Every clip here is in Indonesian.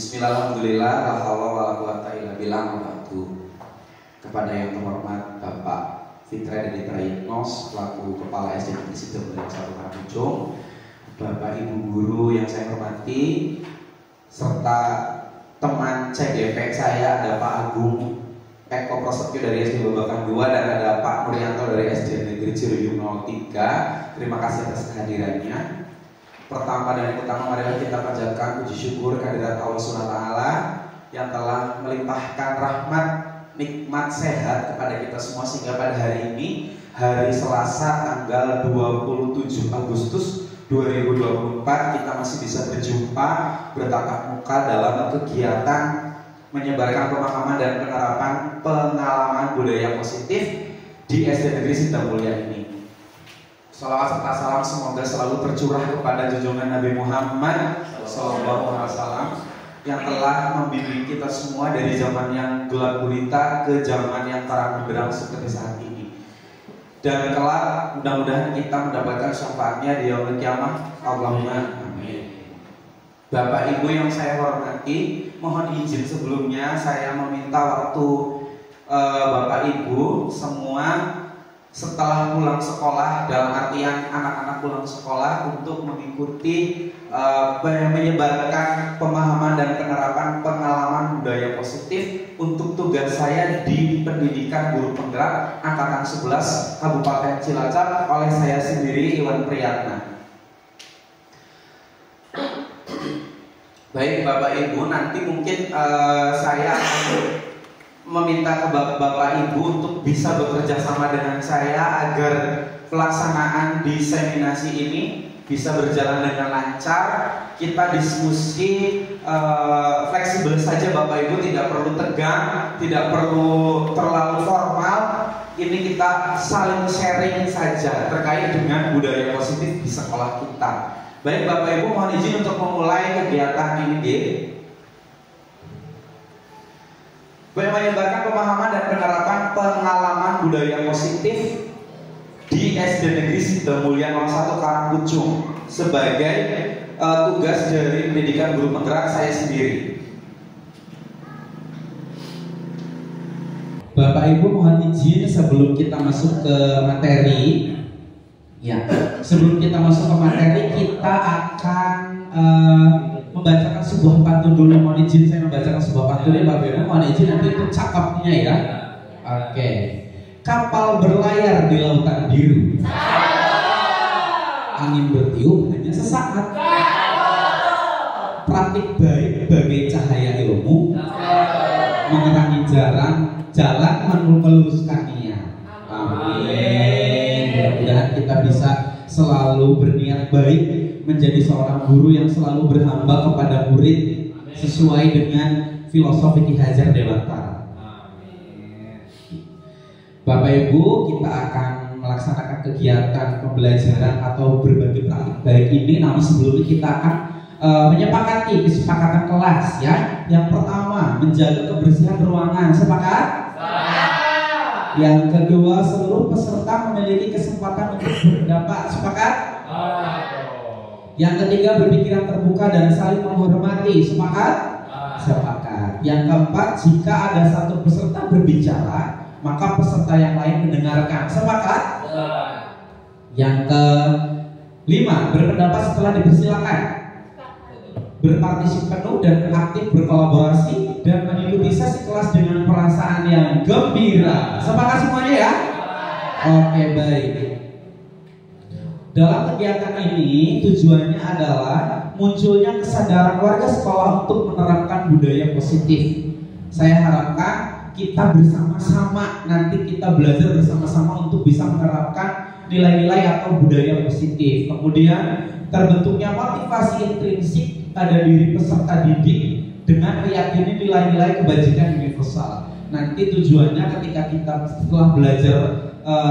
Bismillahirrahmanirrahim. La haula wala quwata illa billah. Kepada yang terhormat Bapak Fitra Dedi Prayitno selaku Kepala SD Negeri Sidomulia 1 Karangujung, Bapak Ibu guru yang saya hormati, serta teman CDP saya, ada Pak Agung Eko Prasetyo dari SD Babakan 2 dan ada Pak Nuryanto dari SD Negeri Ciruyung 03. Terima kasih atas kehadirannya. Pertama dan yang utama, marilah kita panjatkan puji syukur kehadirat Allah SWT yang telah melimpahkan rahmat, nikmat, sehat kepada kita semua sehingga pada hari ini, hari Selasa tanggal 27 Agustus 2024, kita masih bisa berjumpa bertatap muka dalam kegiatan menyebarkan pemahaman dan penerapan pengalaman budaya positif di SD Negeri Sidomulia ini. Salawat serta salam semoga selalu tercurah kepada junjungan Nabi Muhammad SAW yang telah membimbing kita semua dari zaman yang gelap gulita ke zaman yang terang benderang seperti saat ini. Dan kelak mudah-mudahan kita mendapatkan syafaatnya di yaumul kiamah. Allahumma amin. Bapak Ibu yang saya hormati, mohon izin sebelumnya saya meminta waktu Bapak Ibu semua setelah pulang sekolah, dalam artian anak-anak pulang sekolah, untuk mengikuti menyebarkan pemahaman dan penerapan pengalaman budaya positif untuk tugas saya di Pendidikan Guru Penggerak Angkatan 11 Kabupaten Cilacap oleh saya sendiri, Iwan Priyatna. Baik Bapak Ibu, nanti mungkin saya akan meminta ke Bapak Ibu untuk bisa bekerja sama dengan saya agar pelaksanaan diseminasi ini bisa berjalan dengan lancar. Kita diskusi fleksibel saja Bapak Ibu, tidak perlu tegang, tidak perlu terlalu formal. Ini kita saling sharing saja terkait dengan budaya positif di sekolah kita. Baik Bapak Ibu, mohon izin untuk memulai kegiatan ini. Menyebarkan pemahaman dan penerapan pengalaman budaya positif di SD Negeri Sidomulia 01 Karangujung sebagai tugas dari Pendidikan Guru Penggerak saya sendiri. Bapak Ibu mohon izin sebelum kita masuk ke materi, sebelum kita masuk ke materi kita akan membacakan sebuah pantun dulu. Mohon izin saya membacakan sebuah pantun ya Bapak Ibu. Mohon izin nanti itu cakapnya ya. Oke. Kapal berlayar di lautan biru, angin bertiup hanya sesaat, praktik baik bagai cahaya ilmu, menerangi jalan meluruskan niat. Amin. Mudah-mudahan kita bisa selalu berniat baik, menjadi seorang guru yang selalu berhamba kepada murid sesuai dengan filosofi Ki Hajar Dewantara. Bapak Ibu, kita akan melaksanakan kegiatan pembelajaran atau berbagai praktik baik ini. Namun sebelumnya kita akan menyepakati kesepakatan kelas ya. Yang pertama, menjaga kebersihan ruangan. Sepakat? Yang kedua, seluruh peserta memiliki kesempatan untuk berpendapat. Sepakat? Yang ketiga, berpikiran terbuka dan saling menghormati. Sepakat? Sepakat. Yang keempat, jika ada satu peserta berbicara, maka peserta yang lain mendengarkan. Sepakat? Yang kelima, berpendapat setelah dipersilakan, berpartisipasi penuh dan aktif berkolaborasi dan mengikuti sesi kelas dengan perasaan yang gembira. Sepakat semuanya ya? Oke, baik. Dalam kegiatan ini tujuannya adalah munculnya kesadaran warga sekolah untuk menerapkan budaya positif. Saya harapkan kita bersama-sama, nanti kita belajar bersama-sama untuk bisa menerapkan nilai-nilai atau budaya positif. Kemudian terbentuknya motivasi intrinsik pada diri peserta didik dengan meyakini nilai-nilai kebajikan universal. Nanti tujuannya ketika kita setelah belajar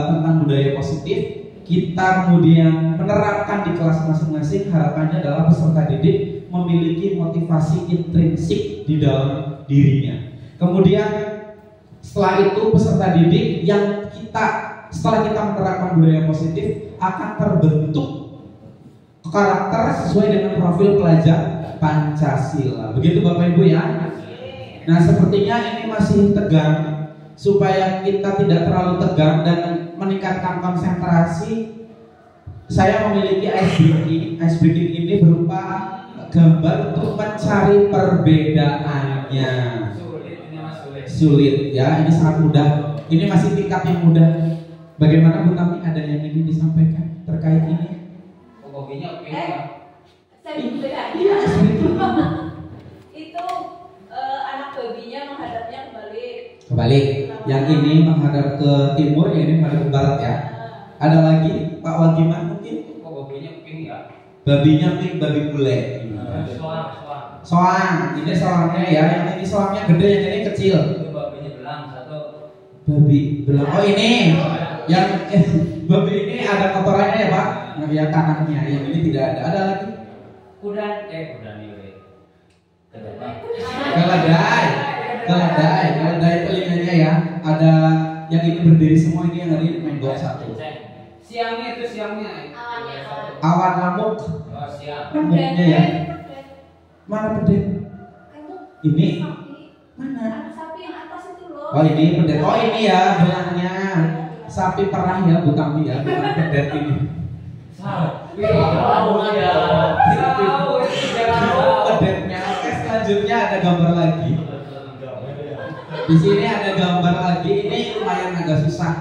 tentang budaya positif, kita kemudian menerapkan di kelas masing-masing, harapannya adalah peserta didik memiliki motivasi intrinsik di dalam dirinya. Kemudian setelah itu peserta didik yang setelah kita menerapkan budaya positif akan terbentuk karakter sesuai dengan profil pelajar Pancasila. Begitu Bapak Ibu ya. Nah, sepertinya ini masih tegang. Supaya kita tidak terlalu tegang dan meningkatkan konsentrasi, saya memiliki ice breaking. Ice breaking ini berupa gambar untuk mencari perbedaannya. Sulit ya, ini sangat mudah. Ini masih tingkat yang mudah. Bagaimana Bu Tami, ada yang ingin disampaikan terkait ini? Hobinya saya beda. Iya, Itu anak babinya menghadapnya kebalik. Yang ini menghadap ke timur, yang ini menghadap ke barat ya. Ada lagi Pak Wagiman mungkin? Hobinya pink ya. Babinya pink, babi bule. Soang. Ini soangnya ya. Yang ini soangnya gede, yang ini kecil. Itu babinya belang satu. Babi belang. Oh ini. Yang babi ini ada kotorannya ya Pak? Ya tangannya. Yang ini tidak ada. Ada lagi? Kuda nih. Keledai telinganya ya. Ada yang ini berdiri semua, ini yang hari main golf satu. Siangnya. Awan lamuk. Oh, siang. Lamuknya ya. Mana pedek? Ini mana? Anak sapi yang atas itu loh. Oh ini pedek. Oh ini ya belangnya. Sapi perah ya Bu Tami ya, bukan pedek ini. Pedeknya. Oke, selanjutnya ada gambar lagi. Di sini ada gambar lagi. Ini lumayan agak susah.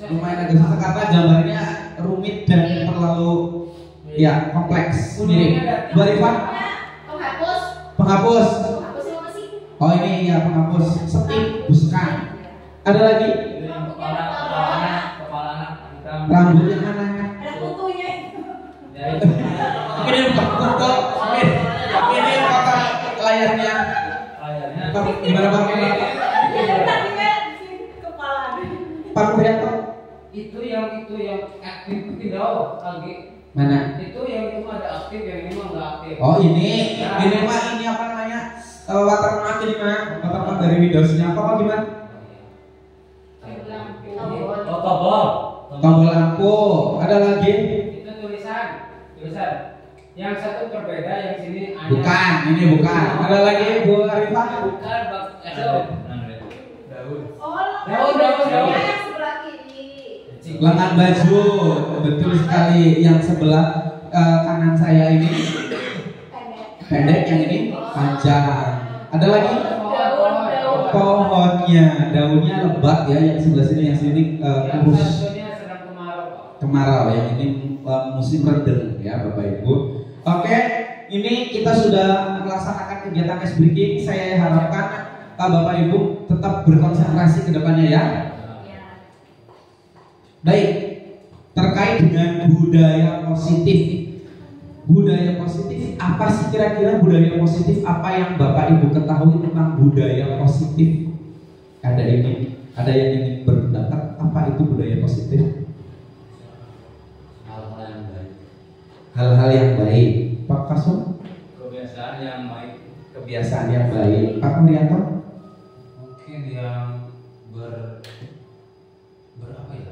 Karena gambarnya rumit dan terlalu ya kompleks. Mirip. Bu Arifah? Penghapus. Oh ini ya penghapus. Setip, busukan. Ada lagi? Kepala anak. Rambut yang mana? Ada kutunya. Ini foto. Ini foto layarnya. Gimana Pak? Tadinya di kepala. Pak Puryanto? Itu yang aktif tidak lagi. Mana? Itu yang itu ada aktif, yang ini mah nggak aktif. Oh ini mah ini apa namanya? Watermark ini mah, watermark dari Windowsnya apa gimana? Tombol lampu. Ada lagi? Itu tulisan. Yang satu berbeda, yang sini hanya. Bukan, ini bukan. Ada lagi Bu Arifah? Bukan, daun. Daun yang sebelah kiri. Lengan baju, betul sekali. Yang sebelah kanan saya ini pendek, yang ini panjang. Ada lagi? Pohonnya, daunnya lebat ya. Yang sebelah sini, yang sini kurus. Satunya sedang Kemarau, yang ini musim redeng ya Bapak Ibu. Oke, ini kita sudah melaksanakan kegiatan ice breaking. Saya harapkan Bapak Ibu tetap berkonsentrasi ke depannya ya. Baik, terkait dengan budaya positif. Budaya positif, apa sih kira-kira budaya positif? Apa yang Bapak Ibu ketahui tentang budaya positif? Ada yang ingin berpendapat apa itu budaya positif? Hal-hal yang baik. Pak Kasum? kebiasaan yang baik. Kebiasaan yang baik. Pak Murianto? Mungkin yang berapa ya?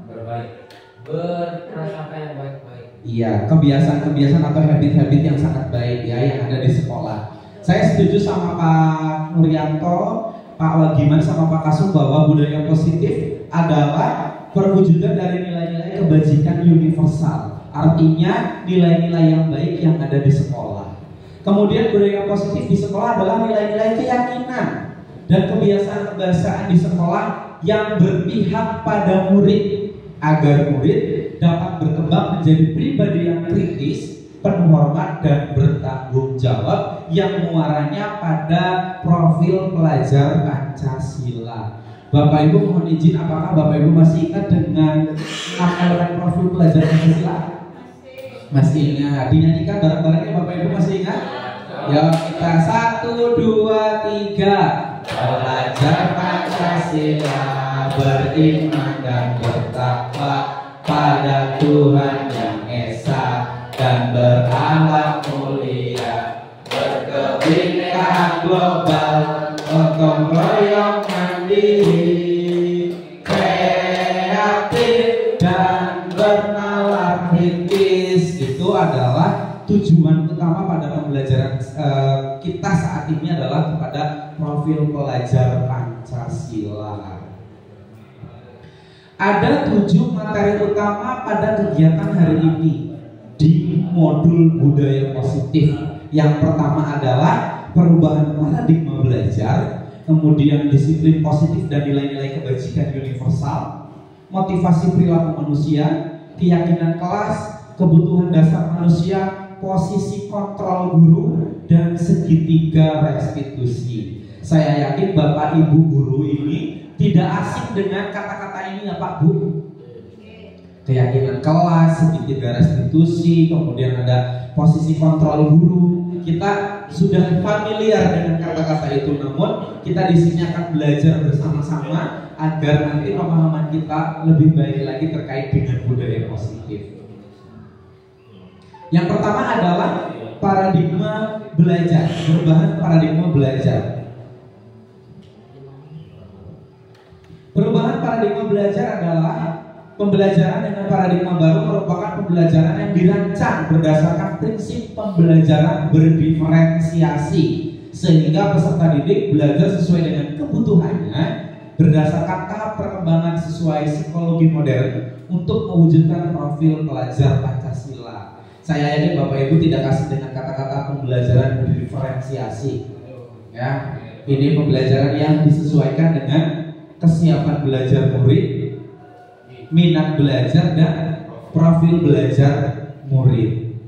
Berbaik. Berprasangka yang baik-baik. Iya, kebiasaan-kebiasaan atau habit-habit yang sangat baik ya yang ada di sekolah. Saya setuju sama Pak Nuryanto, Pak Wagiman sama Pak Kasum bahwa budaya positif adalah perwujudan dari nilai-nilai kebajikan universal. Artinya nilai-nilai yang baik yang ada di sekolah. Kemudian budaya positif di sekolah adalah nilai-nilai keyakinan dan kebiasaan-kebiasaan di sekolah yang berpihak pada murid agar murid dapat berkembang menjadi pribadi yang kritis, penuh hormat dan bertanggung jawab yang muaranya pada profil pelajar Pancasila. Bapak Ibu mohon izin, apakah Bapak Ibu masih ingat dengan elemen profil pelajar Pancasila? Masih ingat. Dinyanyikan bareng-barengnya Bapak Ibu masih ingat? Ya kita 1, 2, 3. Pelajar Pancasila beriman dan bertakwa pada Tuhan yang Esa dan berakhlak mulia, berkebinekaan global, gotong royong mandiri, kreatif dan bernalar adalah tujuan utama pada pembelajaran kita saat ini adalah kepada profil pelajar Pancasila. Ada 7 materi utama pada kegiatan hari ini di modul budaya positif. Yang pertama adalah perubahan paradigma belajar, kemudian disiplin positif dan nilai-nilai kebajikan universal, motivasi perilaku manusia, keyakinan kelas, kebutuhan dasar manusia, posisi kontrol guru, dan segitiga restitusi. Saya yakin Bapak Ibu guru ini tidak asing dengan kata-kata ini ya Pak Bu. Keyakinan kelas, segitiga restitusi, kemudian ada posisi kontrol guru. Kita sudah familiar dengan kata-kata itu, namun kita di sini akan belajar bersama-sama agar nanti pemahaman kita lebih baik lagi terkait dengan budaya positif. Yang pertama adalah paradigma belajar, perubahan paradigma belajar. Perubahan paradigma belajar adalah pembelajaran dengan paradigma baru merupakan pembelajaran yang dirancang berdasarkan prinsip pembelajaran berdiferensiasi, sehingga peserta didik belajar sesuai dengan kebutuhannya berdasarkan tahap perkembangan sesuai psikologi modern untuk mewujudkan profil pelajar Pancasila. Saya yakin Bapak Ibu tidak asing dengan kata-kata pembelajaran berdiferensiasi. Ya, ini pembelajaran yang disesuaikan dengan kesiapan belajar murid, minat belajar, dan profil belajar murid.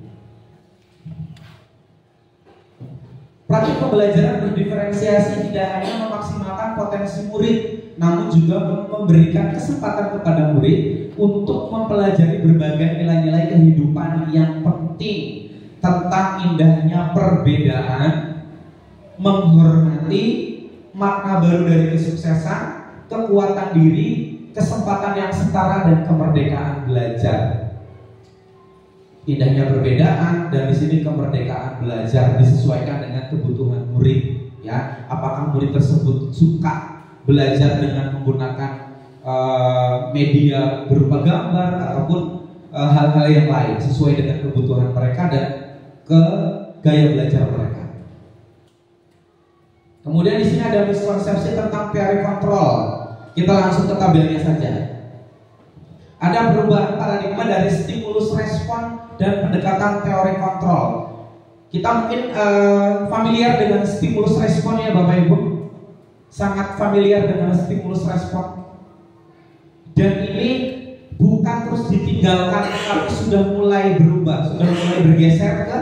Praktik pembelajaran berdiferensiasi tidak hanya memaksimalkan potensi murid, namun juga memberikan kesempatan kepada murid untuk mempelajari berbagai nilai-nilai kehidupan yang penting tentang indahnya perbedaan, menghormati, makna baru dari kesuksesan, kekuatan diri, kesempatan yang setara, dan kemerdekaan belajar. Indahnya perbedaan dan di sini kemerdekaan belajar disesuaikan dengan kebutuhan murid. Ya, apakah murid tersebut suka belajar dengan menggunakan media berupa gambar ataupun hal-hal yang lain sesuai dengan kebutuhan mereka dan ke gaya belajar mereka. Kemudian di sini ada miskonsepsi tentang teori kontrol. Kita langsung ke tabelnya saja. Ada perubahan paradigma dari stimulus respon dan pendekatan teori kontrol. Kita mungkin familiar dengan stimulus respon ya Bapak Ibu. Sangat familiar dengan stimulus respon. Dan ini bukan terus ditinggalkan, tapi sudah mulai berubah, sudah mulai bergeser ke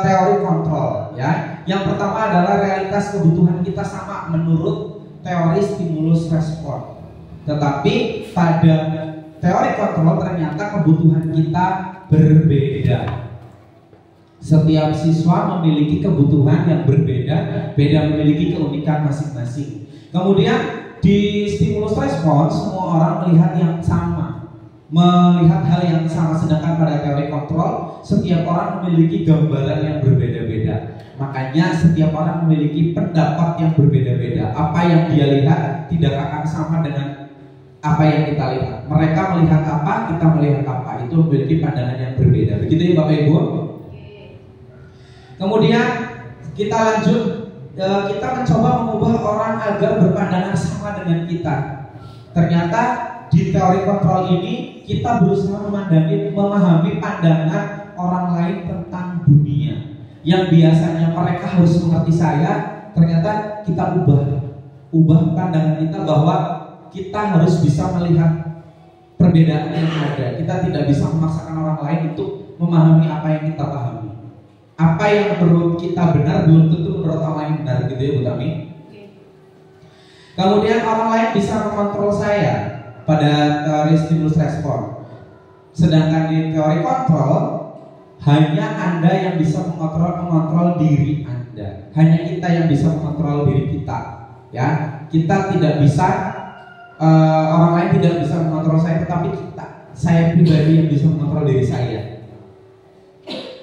teori kontrol. Ya, yang pertama adalah realitas kebutuhan kita sama menurut teori stimulus respon. Tetapi pada teori kontrol ternyata kebutuhan kita berbeda. Setiap siswa memiliki kebutuhan yang berbeda, memiliki keunikan masing-masing. Kemudian di stimulus respon semua orang melihat yang sama, melihat hal yang sama, sedangkan pada teori kontrol setiap orang memiliki gambaran yang berbeda-beda. Makanya setiap orang memiliki pendapat yang berbeda-beda. Apa yang dia lihat tidak akan sama dengan apa yang kita lihat. Mereka melihat apa, kita melihat apa. Itu memiliki pandangan yang berbeda. Begitu ya Bapak Ibu. Kemudian kita lanjut, kita mencoba mengubah orang agar berpandangan sama dengan kita. Ternyata di teori kontrol ini kita berusaha memahami pandangan orang lain tentang dunia. Yang biasanya mereka harus mengerti saya, ternyata kita ubah pandangan kita bahwa kita harus bisa melihat perbedaan yang ada. Kita tidak bisa memaksakan orang lain untuk memahami apa yang kita pahami. Apa yang menurut kita benar belum tentu menurut orang lain benar, gitu ya Bu Tami. Kemudian orang lain bisa mengontrol saya pada teori stimulus respon. Sedangkan di teori kontrol hanya Anda yang bisa mengontrol diri Anda. Hanya kita yang bisa mengontrol diri kita. Ya, kita tidak bisa, orang lain tidak bisa mengontrol saya, tetapi saya pribadi yang bisa mengontrol diri saya.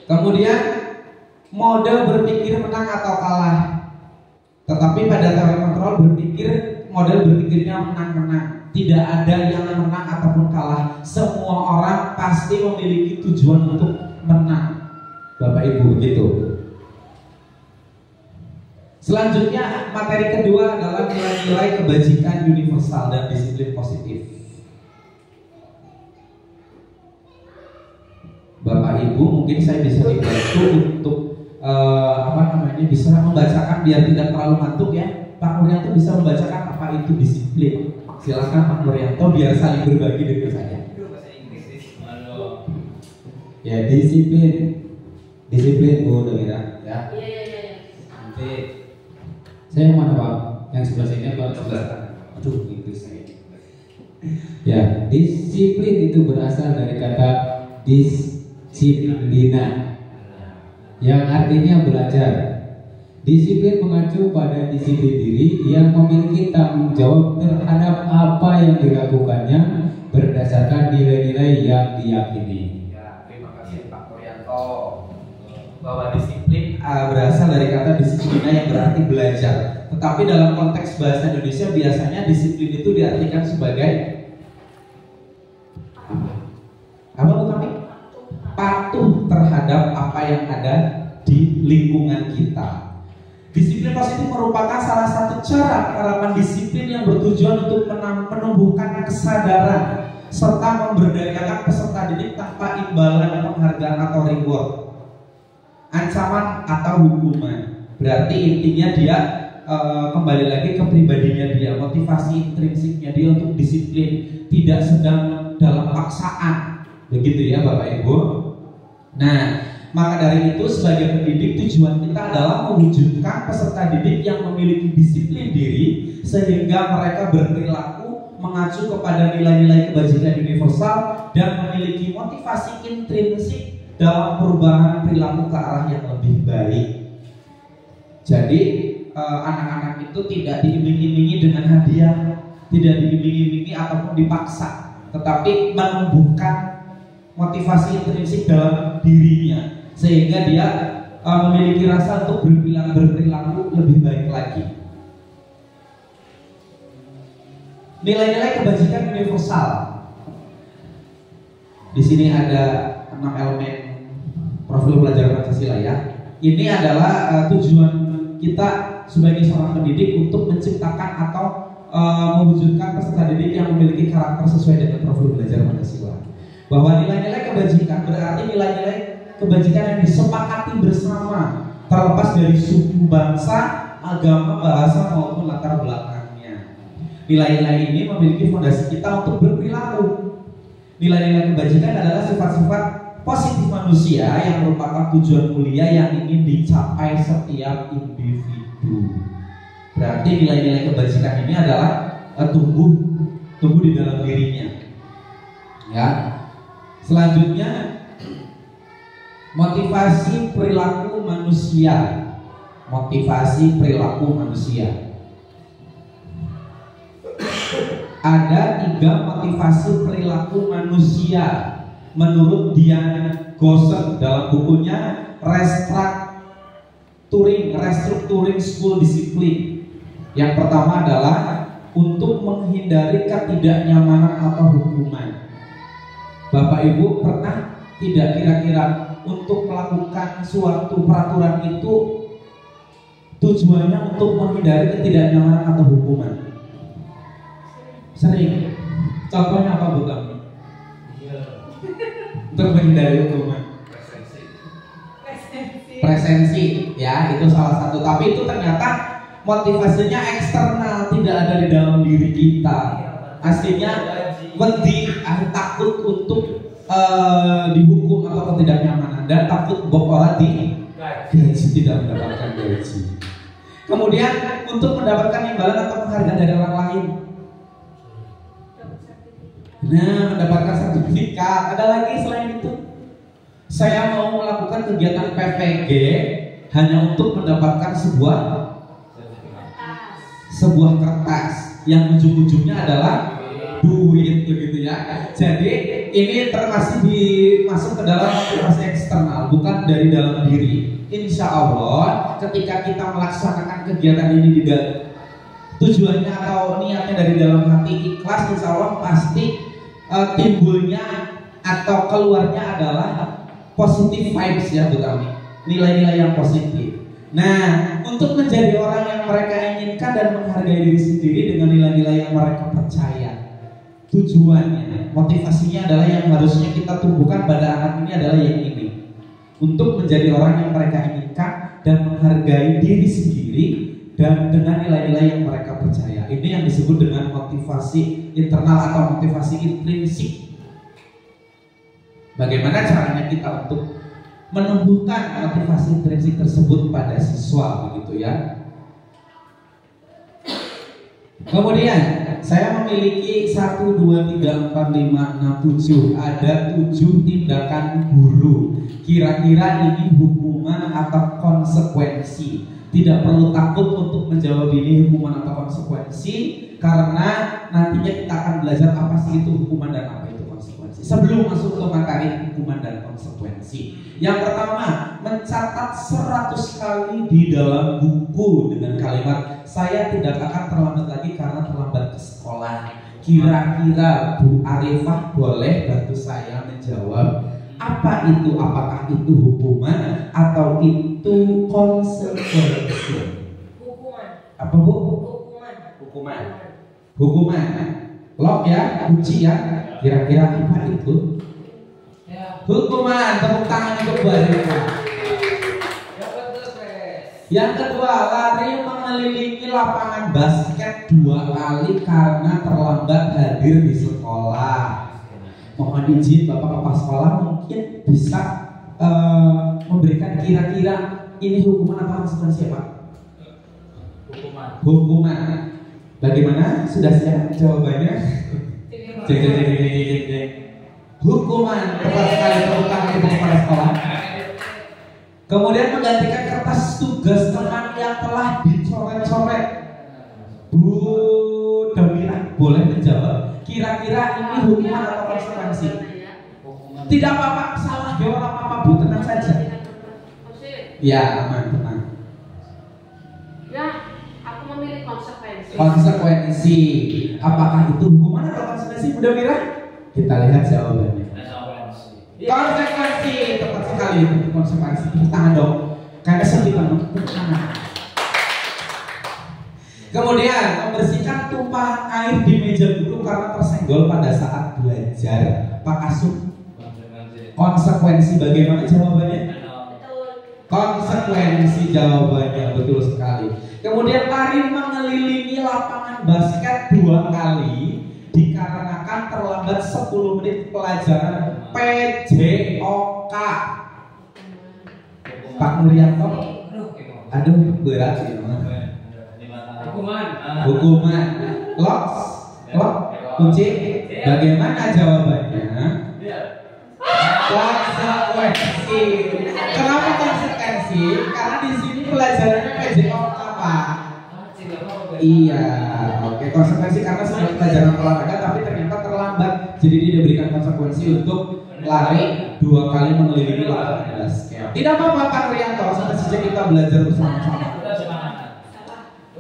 Kemudian mode berpikir menang atau kalah. Tetapi pada teori kontrol model berpikirnya menang-menang. Tidak ada yang menang ataupun kalah. Semua orang pasti memiliki tujuan untuk menang. Bapak Ibu begitu. Selanjutnya materi kedua adalah nilai-nilai kebajikan universal dan disiplin positif. Bapak Ibu mungkin saya bisa dibantu untuk bisa membacakan biar tidak terlalu ngantuk ya. Pak Nuryanto bisa membacakan apa itu disiplin. Silakan Pak Nuryanto biar saling berbagi dengan saya. Ya, disiplin Bu Demira ya. Iya. Nanti saya yang mana Pak? Yang sebelah sini apa sebelah? Aduh, Inggris saya. Ya, disiplin itu berasal dari kata disiplina, yang artinya belajar. Disiplin mengacu pada disiplin diri yang memiliki tanggung jawab terhadap apa yang dilakukannya berdasarkan nilai-nilai yang diyakini. Ya, terima kasih Pak Nuryanto. Bahwa disiplin berasal dari kata disiplina yang berarti belajar. Tetapi dalam konteks bahasa Indonesia biasanya disiplin itu diartikan sebagai apa Bu Tami? Patuh terhadap apa yang ada di lingkungan kita. Disiplin positif merupakan salah satu cara penerapan disiplin yang bertujuan untuk menumbuhkan kesadaran serta memberdayakan peserta didik tanpa imbalan penghargaan atau reward, ancaman atau hukuman. Berarti intinya dia kembali lagi ke pribadinya dia, motivasi intrinsiknya dia untuk disiplin, tidak sedang dalam paksaan. Begitu ya Bapak Ibu. Nah, maka dari itu sebagai pendidik tujuan kita adalah mewujudkan peserta didik yang memiliki disiplin diri sehingga mereka berperilaku mengacu kepada nilai-nilai kebajikan universal dan memiliki motivasi intrinsik dalam perubahan perilaku ke arah yang lebih baik. Jadi anak-anak itu tidak diiming-imingi dengan hadiah, tidak diiming-imingi ataupun dipaksa, tetapi menumbuhkan motivasi intrinsik dalam dirinya sehingga dia memiliki rasa untuk berperilaku lebih baik lagi. Nilai-nilai kebajikan universal. Di sini ada 6 elemen profil pelajar Pancasila ya. Ini adalah tujuan kita sebagai seorang pendidik untuk menciptakan atau mewujudkan peserta didik yang memiliki karakter sesuai dengan profil belajar Pancasila. Bahwa nilai-nilai kebajikan berarti nilai-nilai kebajikan yang disepakati bersama, terlepas dari suku, bangsa, agama, bahasa maupun latar belakangnya. Nilai-nilai ini memiliki fondasi kita untuk berperilaku. Nilai-nilai kebajikan adalah sifat-sifat positif manusia yang merupakan tujuan mulia yang ingin dicapai setiap individu. Berarti nilai-nilai kebajikan ini adalah tumbuh di dalam dirinya. Ya. Selanjutnya motivasi perilaku manusia. Motivasi perilaku manusia. Ada 3 motivasi perilaku manusia menurut Dian Gosen dalam bukunya Restructuring School Discipline. Yang pertama adalah untuk menghindari ketidaknyamanan atau hukuman. Bapak Ibu pernah tidak kira-kira untuk melakukan suatu peraturan itu tujuannya untuk menghindari ketidaknyamanan atau hukuman? Sering. Contohnya apa Bu Tami? Untuk menghindari hukuman. Presensi, ya itu salah satu. Tapi itu ternyata motivasinya eksternal, tidak ada di dalam diri kita. Aslinya wedi, takut untuk dihukum atau ketidaknyamanan dan takut orang gaji tidak mendapatkan gaji. Kemudian untuk mendapatkan imbalan atau penghargaan dari orang lain. Nah, mendapatkan sertifikat. Ada lagi selain itu. Saya mau melakukan kegiatan PPG hanya untuk mendapatkan sebuah kertas yang ujung-ujungnya adalah duit begitu ya. Jadi ini masuk ke dalam motivasi eksternal, bukan dari dalam diri. Insya Allah ketika kita melaksanakan kegiatan ini tujuannya atau niatnya dari dalam hati ikhlas, insya Allah pasti timbulnya atau keluarnya adalah positive vibes ya Bu Tami, nilai-nilai yang positif. Nah, untuk menjadi orang yang mereka inginkan dan menghargai diri sendiri dengan nilai-nilai yang mereka percaya, tujuannya, motivasinya adalah yang harusnya kita tumbuhkan pada anak ini adalah yang ini, untuk menjadi orang yang mereka inginkan dan menghargai diri sendiri dan dengan nilai-nilai yang mereka percaya. Ini yang disebut dengan motivasi internal atau motivasi intrinsik. Bagaimana caranya kita untuk menumbuhkan motivasi intrinsik tersebut pada siswa, begitu ya. Kemudian saya memiliki 1, 2, 3, 4, 5, 6, 7. Ada 7 tindakan guru. Kira-kira ini hukuman atau konsekuensi. Tidak perlu takut untuk menjawab ini hukuman atau konsekuensi, karena nantinya kita akan belajar apa sih itu hukuman dan apa itu konsekuensi. Sebelum masuk ke materi hukuman dan konsekuensi, yang pertama, mencatat 100 kali di dalam buku dengan kalimat saya tidak akan terlambat lagi karena terlambat ke sekolah. Kira-kira Bu Arifah boleh bantu saya menjawab apa itu? Apakah itu hukuman atau itu konsekuensi? Hukuman. Apa Bu? Hukuman. Hukuman. Hukuman. Lock ya, kunci ya. Kira-kira apa itu? Hukuman. Tepuk tangan untuk Bu Arifah. Yang kedua, lari mengelilingi lapangan basket 2 kali karena terlambat hadir di sekolah. Mohon izin Bapak-bapak sekolah mungkin bisa memberikan kira-kira ini hukuman apa konsekuensi Pak? Hukuman. Bagaimana? Sudah siap jawabannya? Hukuman. Tepat sekali, tepuk tangan untuk kepala sekolah. Kemudian menggantikan kertas tugas teman yang telah dicoret-coret. Bu Damira boleh menjawab. Kira-kira ini hukuman atau konsekuensi? Tidak apa-apa, salah jawab apa-apa Bu, tenang saja. Ya, aman, tenang. Ya, aku memilih konsekuensi. Konsekuensi. Apakah itu hukuman atau konsekuensi Bu Damira? Kita lihat jawabannya. Konsekuensi, tepat sekali itu konsekuensi. Tepuk tangan dong. Karena sedih banget, tepuk tangan. Kemudian membersihkan tumpahan air di meja guru karena tersenggol pada saat belajar. Pak Asum, konsekuensi bagaimana jawabannya? Konsekuensi jawabannya, betul sekali. Kemudian lari mengelilingi lapangan basket 2 kali dikarenakan terlambat 10 menit pelajaran PJOK. Pak Nuryanto, aduh berat sih. Hukuman. Lock, kunci. Bagaimana jawabannya? Konsekuensi. Kenapa konsekuensi? Karena di sini pelajarannya PJOK Pak. Iya, oke. Konsekuensi karena sebenarnya pelajaran olahraga tapi ternyata terlambat, jadi dia diberikan konsekuensi untuk lari 2 kali mengelilingi lapangan basket. Tidak apa-apa Pak Rianto, sampai saja kita belajar bersama-sama.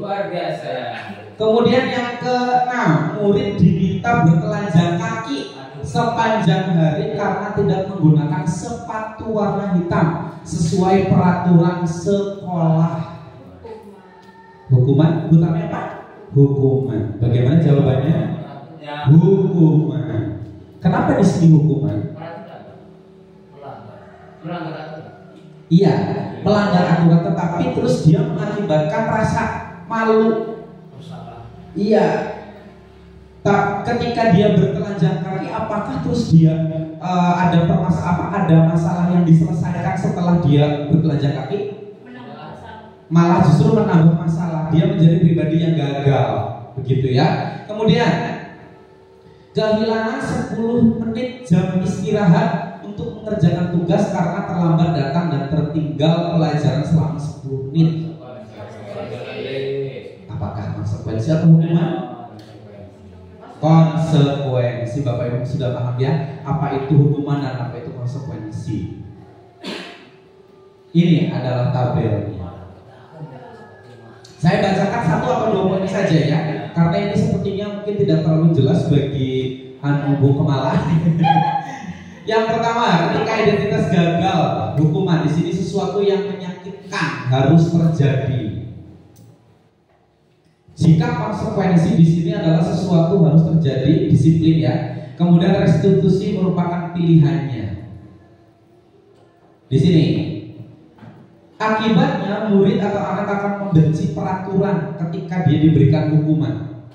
Luar biasa. Kemudian yang ke-6, murid diminta bertelanjang kaki sepanjang hari karena tidak menggunakan sepatu warna hitam sesuai peraturan sekolah. Hukuman, bukannya apa? Hukuman. Bagaimana jawabannya? Hukuman. Kenapa di sini hukuman? Iya, melanggar aturan, tetapi terus dia mengakibatkan rasa malu. Iya. Ketika dia bertelanjang kaki, apakah terus dia ada masalah yang diselesaikan setelah dia bertelanjang kaki? Malah justru menambah masalah. Dia menjadi pribadi yang gagal, begitu ya. Kemudian kehilangan 10 menit jam istirahat untuk mengerjakan tugas karena terlambat datang dan tertinggal pelajaran selama 10 menit. Apakah konsekuensi atau hukuman? Konsekuensi. Bapak Ibu sudah paham ya apa itu hukuman dan apa itu konsekuensi. Ini adalah tabelnya. Saya bacakan 1 atau 2 poin saja ya, karena ini sepertinya mungkin tidak terlalu jelas bagi Bu Kemala. Yang pertama, ketika identitas gagal, hukuman di sini sesuatu yang menyakitkan harus terjadi. Jika konsekuensi di sini adalah sesuatu harus terjadi, disiplin ya. Kemudian restitusi merupakan pilihannya. Di sini, akibatnya murid atau anak akan membenci peraturan ketika dia diberikan hukuman.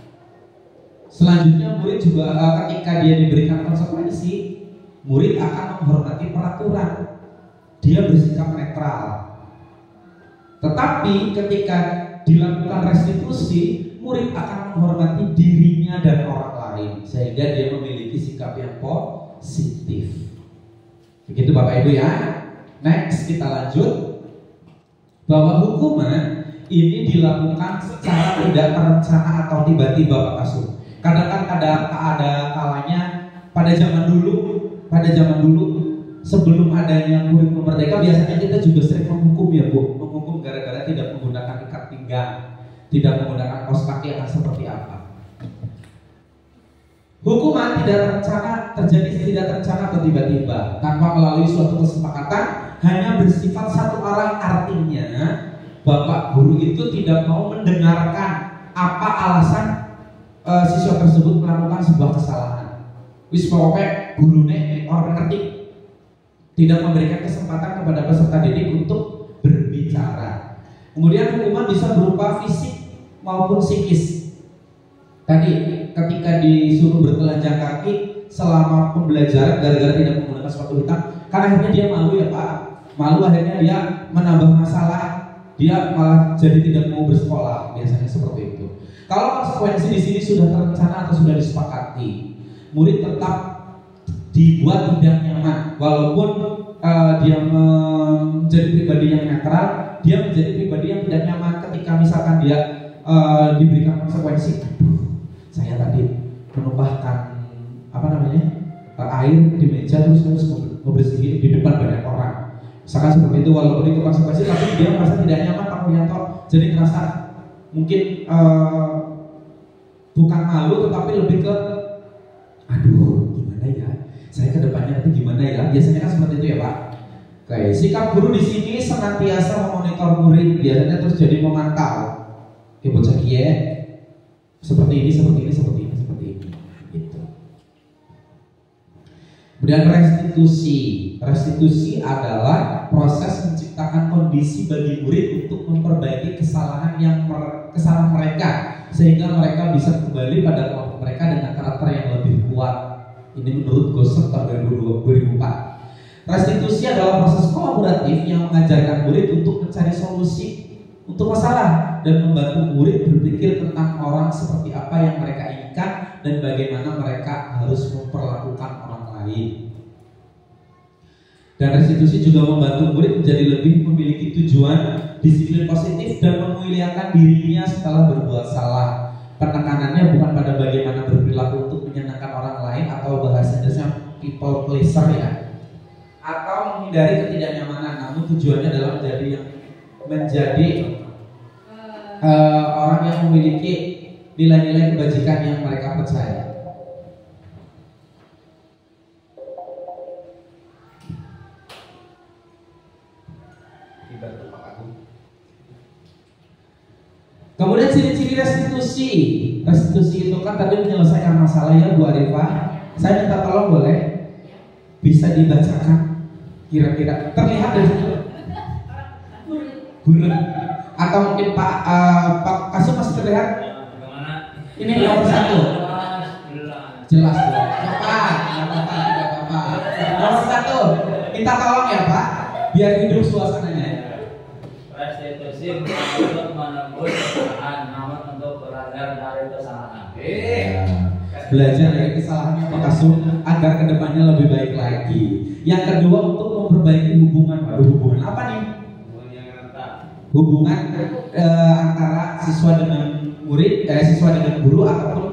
Selanjutnya murid juga ketika dia diberikan konsekuensi, murid akan menghormati peraturan. Dia bersikap netral. Tetapi ketika dilakukan restitusi, murid akan menghormati dirinya dan orang lain, sehingga dia memiliki sikap yang positif. Begitu Bapak Ibu ya. Next kita lanjut. Bahwa hukuman ini dilakukan secara tidak terencana atau tiba-tiba Pak Kasum. Kadang kan ada kalanya pada zaman dulu sebelum adanya kurikulum merdeka, biasanya kita juga sering menghukum ya Bu, menghukum gara-gara tidak menggunakan ikat pinggang, tidak menggunakan kaos kaki akan seperti apa. Hukuman tidak terencana terjadi tidak terencana atau tiba-tiba tanpa melalui suatu kesepakatan, hanya bersifat satu arah. Artinya Bapak guru itu tidak mau mendengarkan apa alasan siswa tersebut melakukan sebuah kesalahan. Wis pokoknya gurune orang ngerti, tidak memberikan kesempatan kepada peserta didik untuk berbicara. Kemudian hukuman bisa berupa fisik maupun psikis. Tadi ketika disuruh bertelanjang kaki selama pembelajaran gara-gara tidak menggunakan sepatu hitam, karena akhirnya dia malu ya Pak. Malu akhirnya dia menambah masalah, dia malah jadi tidak mau bersekolah, biasanya seperti itu. Kalau konsekuensi di sini sudah terencana atau sudah disepakati, murid tetap dibuat tidak nyaman, walaupun dia menjadi pribadi yang netral, dia menjadi pribadi yang tidak nyaman ketika misalkan dia diberikan konsekuensi. Saya tadi menumpahkan air di meja terus membersihin di depan banyak orang. Misalkan seperti itu, walaupun itu konsekuensi, tapi dia merasa tidak nyaman Pak Murianto. Jadi merasa mungkin bukan malu, tetapi lebih ke aduh gimana ya, saya ke depannya nanti gimana ya. Biasanya kan seperti itu ya Pak. Oke, sikap guru di sini senantiasa memonitor murid, biasanya terus jadi memantau. Oke, bocah kie seperti ini. Gitu. Kemudian restitusi adalah proses menciptakan kondisi bagi murid untuk memperbaiki kesalahan mereka, sehingga mereka bisa kembali pada kelompok mereka dengan karakter yang lebih kuat. Ini menurut Gosek tahun 2004. Restitusi adalah proses kolaboratif yang mengajarkan murid untuk mencari solusi untuk masalah dan membantu murid berpikir tentang orang seperti apa yang mereka inginkan dan bagaimana mereka harus memperlakukan orang lain. Dan restitusi juga membantu murid menjadi lebih memiliki tujuan, disiplin positif, dan memuliakan dirinya setelah berbuat salah. Penekanannya bukan pada bagaimana berperilaku untuk menyenangkan orang lain atau bahasa Inggrisnya people pleaser ya, atau menghindari ketidaknyamanan, namun tujuannya adalah menjadi orang yang memiliki nilai-nilai kebajikan yang mereka percaya. Kemudian ciri-ciri restitusi. Restitusi itu kan tadi menyelesaikan masalah ya Bu Arifah. Saya minta tolong boleh bisa dibacakan kira-kira terlihat dari situ. Bulan. Atau mungkin Pak Kasum masih terlihat? Ini nomor 1. Jelas Bu. Cepat. Tidak apa-apa. Nomor 1. Minta tolong ya Pak, biar hidup suasananya. Restitusi untuk menembus kesalahan, namun untuk belajar dari kesalahan. Belajar dari kesalahannya Pak Kasum agar kedepannya lebih baik lagi. Yang kedua untuk memperbaiki hubungan. Hubungan apa nih? Hubungan antara siswa dengan murid, siswa dengan guru ataupun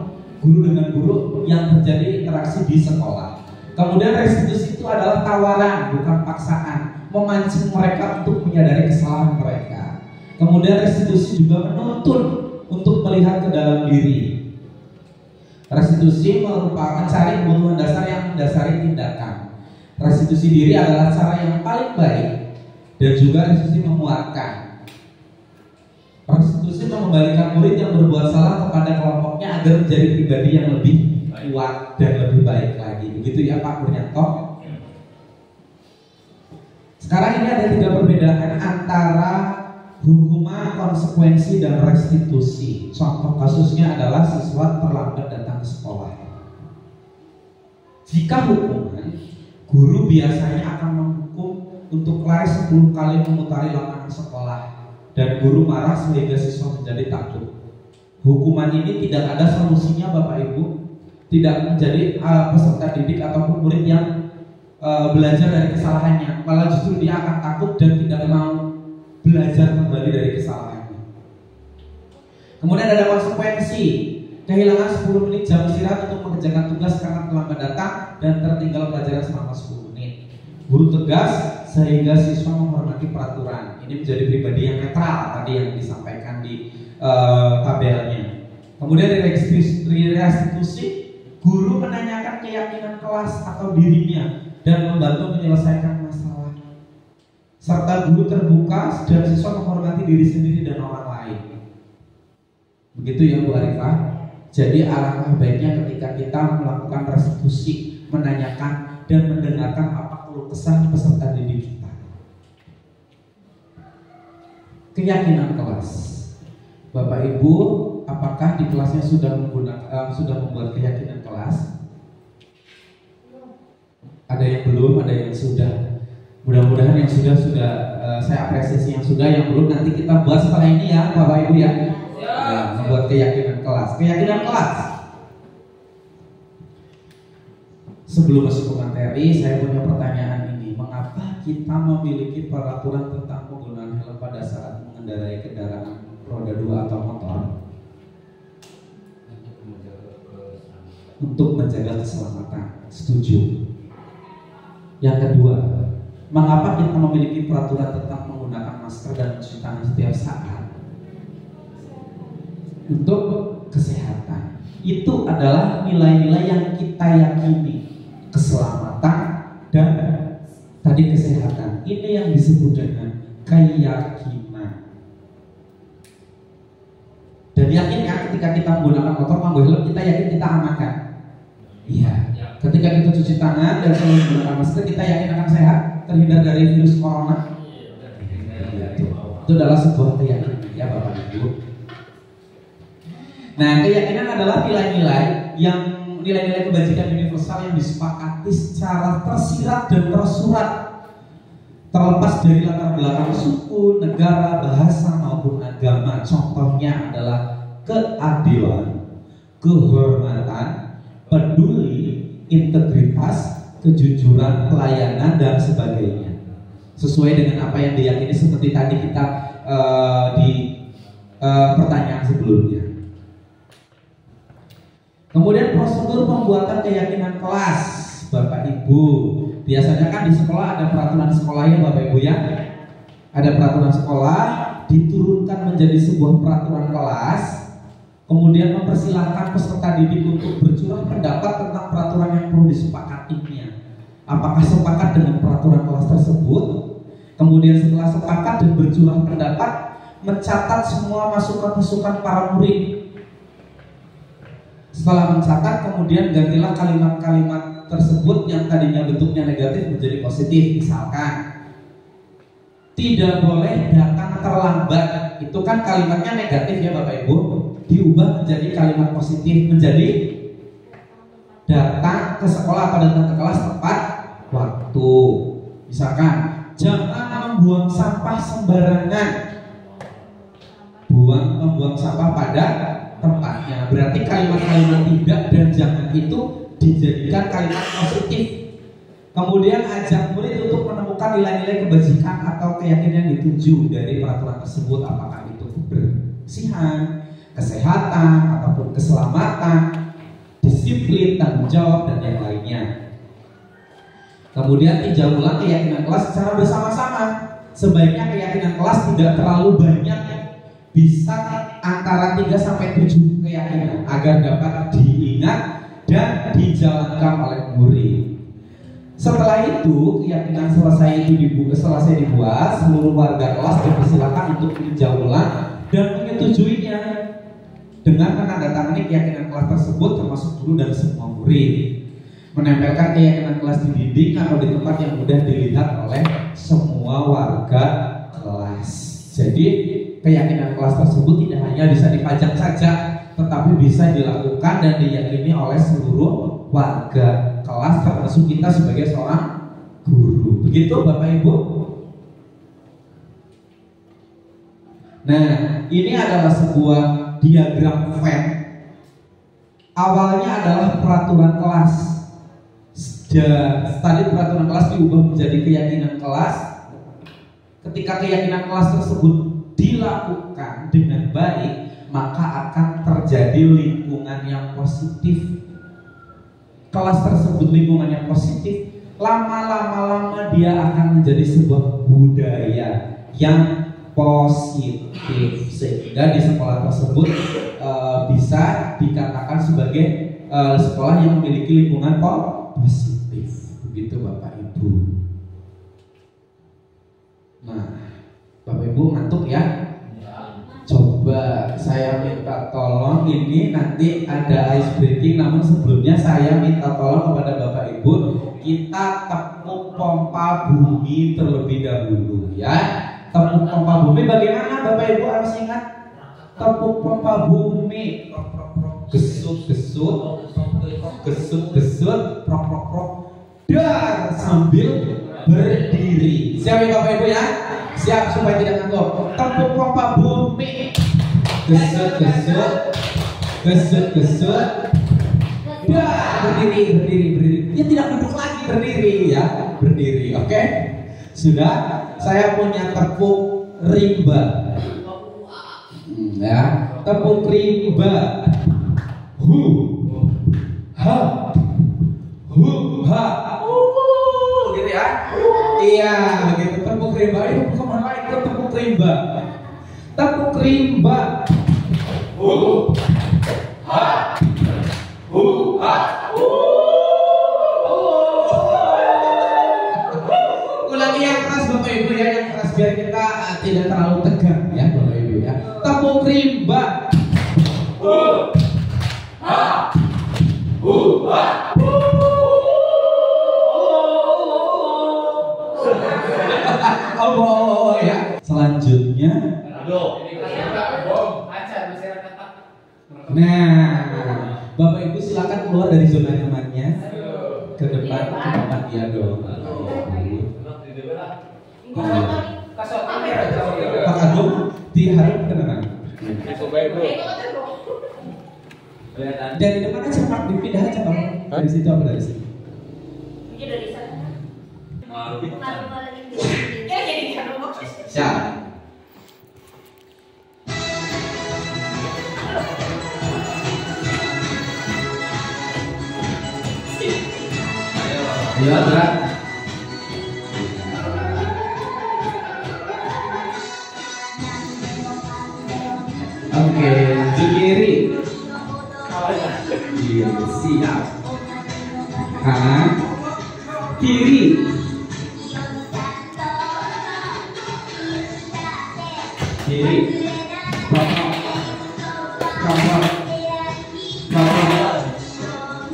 guru dengan guru yang terjadi interaksi di sekolah. Kemudian restitusi itu adalah tawaran, bukan paksaan, memancing mereka untuk menyadari kesalahan mereka. Kemudian restitusi juga menuntun untuk melihat ke dalam diri. Restitusi merupakan mencari kebutuhan dasar yang mendasari tindakan. Restitusi diri adalah cara yang paling baik dan juga restitusi memuatkan. Restitusi mengembalikan murid yang berbuat salah kepada kelompoknya agar menjadi pribadi yang lebih kuat dan lebih baik lagi. Begitu ya Pak Puryanto. Sekarang ini ada 3 perbedaan antara hukuman, konsekuensi, dan restitusi. Contoh kasusnya adalah siswa terlambat datang ke sekolah. Jika hukuman, guru biasanya akan menghukum untuk lari 10 kali memutari lapangan sekolah dan guru marah sehingga siswa menjadi takut. Hukuman ini tidak ada solusinya Bapak Ibu, tidak menjadi peserta didik ataupun murid yang belajar dari kesalahannya, malah justru dia akan takut dan tidak mau belajar kembali dari kesalahannya. Kemudian ada konsekuensi, kehilangan 10 menit jam istirahat untuk mengerjakan tugas karena terlambat datang dan tertinggal pelajaran selama 10 menit. Guru tegas sehingga siswa menghormati peraturan. Ini menjadi pribadi yang netral tadi yang disampaikan di tabelnya. Kemudian dari restitusi, guru menanyakan keyakinan kelas atau dirinya dan membantu menyelesaikan masalah. Serta guru terbuka dan siswa menghormati diri sendiri dan orang lain. Begitu ya Bu Arifah. Jadi alangkah baiknya ketika kita melakukan restitusi, menanyakan dan mendengarkan apa keluh kesah peserta didik kita. Keyakinan kelas. Bapak Ibu, apakah di kelasnya sudah membuat keyakinan kelas? Ada yang belum, ada yang sudah. Mudah-mudahan yang sudah saya apresiasi yang sudah, yang belum nanti kita buat setelah ini ya Bapak Ibu ya. Membuat keyakinan kelas. Keyakinan kelas. Sebelum masuk ke materi, saya punya pertanyaan ini. Mengapa kita memiliki peraturan tentang penggunaan helm pada saat mengendarai kendaraan roda 2 atau motor? Untuk menjaga keselamatan. Setuju. Yang kedua, mengapa kita memiliki peraturan tentang menggunakan masker dan mencuci tangan setiap saat? Untuk kesehatan. Itu adalah nilai-nilai yang kita yakini. Keselamatan dan tadi kesehatan. Ini yang disebut dengan keyakinan. Dan yakinnya ketika kita menggunakan motor pakai helm, kita yakin kita amankan. Iya. Ketika kita cuci tangan dan selalu menggunakan masker, kita yakin akan sehat, terhindar dari virus corona. Itu adalah sebuah keyakinan ya Bapak Ibu. Nah, keyakinan adalah nilai-nilai kebajikan universal yang disepakati secara tersirat dan tersurat, terlepas dari latar belakang suku, negara, bahasa maupun agama. Contohnya adalah keadilan, kehormatan, peduli, integritas, kejujuran, pelayanan, dan sebagainya. Sesuai dengan apa yang diyakini seperti tadi kita di pertanyaan sebelumnya. Kemudian prosedur pembuatan keyakinan kelas, Bapak Ibu. Biasanya kan di sekolah ada peraturan sekolah ya Bapak Ibu ya. Ada peraturan sekolah, diturunkan menjadi sebuah peraturan kelas. Kemudian mempersilahkan peserta didik untuk bercurah pendapat tentang peraturan yang perlu disepakatinya. Apakah sepakat dengan peraturan kelas tersebut? Kemudian setelah sepakat dan bercurah pendapat, mencatat semua masukan-masukan para murid. Setelah mencatat, kemudian gantilah kalimat-kalimat tersebut yang tadinya bentuknya negatif menjadi positif. Misalkan, tidak boleh datang terlambat. Itu kan kalimatnya negatif ya Bapak Ibu. Diubah menjadi kalimat positif, menjadi datang ke sekolah atau datang ke kelas tepat waktu. Misalkan, jangan membuang sampah sembarangan. Membuang sampah pada tempatnya. Berarti kalimat-kalimat tidak dan jangan itu dijadikan kalimat positif. Kemudian ajak murid untuk menemukan nilai-nilai kebajikan atau keyakinan yang dituju dari peraturan tersebut. Apakah itu kebersihan, kesehatan, ataupun keselamatan, disiplin, tanggung jawab, dan yang lainnya. Kemudian tinjau ulang keyakinan kelas secara bersama-sama. Sebaiknya keyakinan kelas tidak terlalu banyak, bisa antara 3-7 keyakinan agar dapat diingat dan dijalankan oleh murid. Setelah itu keyakinan selesai dibuat, seluruh warga kelas dipersilakan untuk meninjau ulang dan menyetujuinya dengan menandatangani keyakinan kelas tersebut termasuk guru dan semua murid. Menempelkan keyakinan kelas di dinding atau di tempat yang mudah dilihat oleh semua warga kelas. Jadi keyakinan kelas tersebut tidak hanya bisa dipajang saja, tetapi bisa dilakukan dan diyakini oleh seluruh warga kelas termasuk kita sebagai seorang guru. Begitu Bapak Ibu? Nah, ini adalah sebuah diagram Venn. Awalnya adalah peraturan kelas. Tadi peraturan kelas diubah menjadi keyakinan kelas. Ketika keyakinan kelas tersebut dilakukan dengan baik, maka akan terjadi lingkungan yang positif. Kelas tersebut lingkungan yang positif, lama-lama dia akan menjadi sebuah budaya yang positif, sehingga di sekolah tersebut bisa dikatakan sebagai sekolah yang memiliki lingkungan positif. Begitu Bapak Ibu. Nah, Bapak Ibu ngantuk ya? Coba saya minta tolong, ini nanti ada ice breaking, namun sebelumnya saya minta tolong kepada Bapak Ibu, kita tepuk pompa bumi terlebih dahulu ya. Tepuk pompa bumi bagaimana Bapak Ibu harus ingat? Tepuk pompa bumi, gesut gesut, gesut gesut, prok prok prok, dar sambil berdiri. Siap ya Bapak Ibu ya? Siap supaya tidak ngantuk. Tepuk pompa bumi, gesut gesut, gesut gesut, dar berdiri berdiri berdiri. Ya tidak duduk lagi, berdiri ya, berdiri. Oke? Sudah. Saya punya tepuk rimba. Ya, tepuk rimba. Hu ha hu ha. Gitu ya. Iya, gitu. Tepuk rimba itu kemana lagi? Tepuk rimba. Tepuk rimba. Hu ha hu ha. Ulangi yang keras Bapak Ibu ya, yang keras biar kita tidak terlalu tegang ya Bapak Ibu ya. Tepuk rimba. Ha ha. Oh ya. Selanjutnya. Nah, Bapak Ibu silakan keluar dari zona nyamannya ke depan ya dong. Pak Agung diharap tenang. Dari depan aja Pak, dipindah aja Pak. Dari situ apa dari sini? Dari sana. Siap. Ya, gerak. Oke, di kiri. Siap. Kanan. Kiri. Kiri. Bapak. Bapak. Bapak.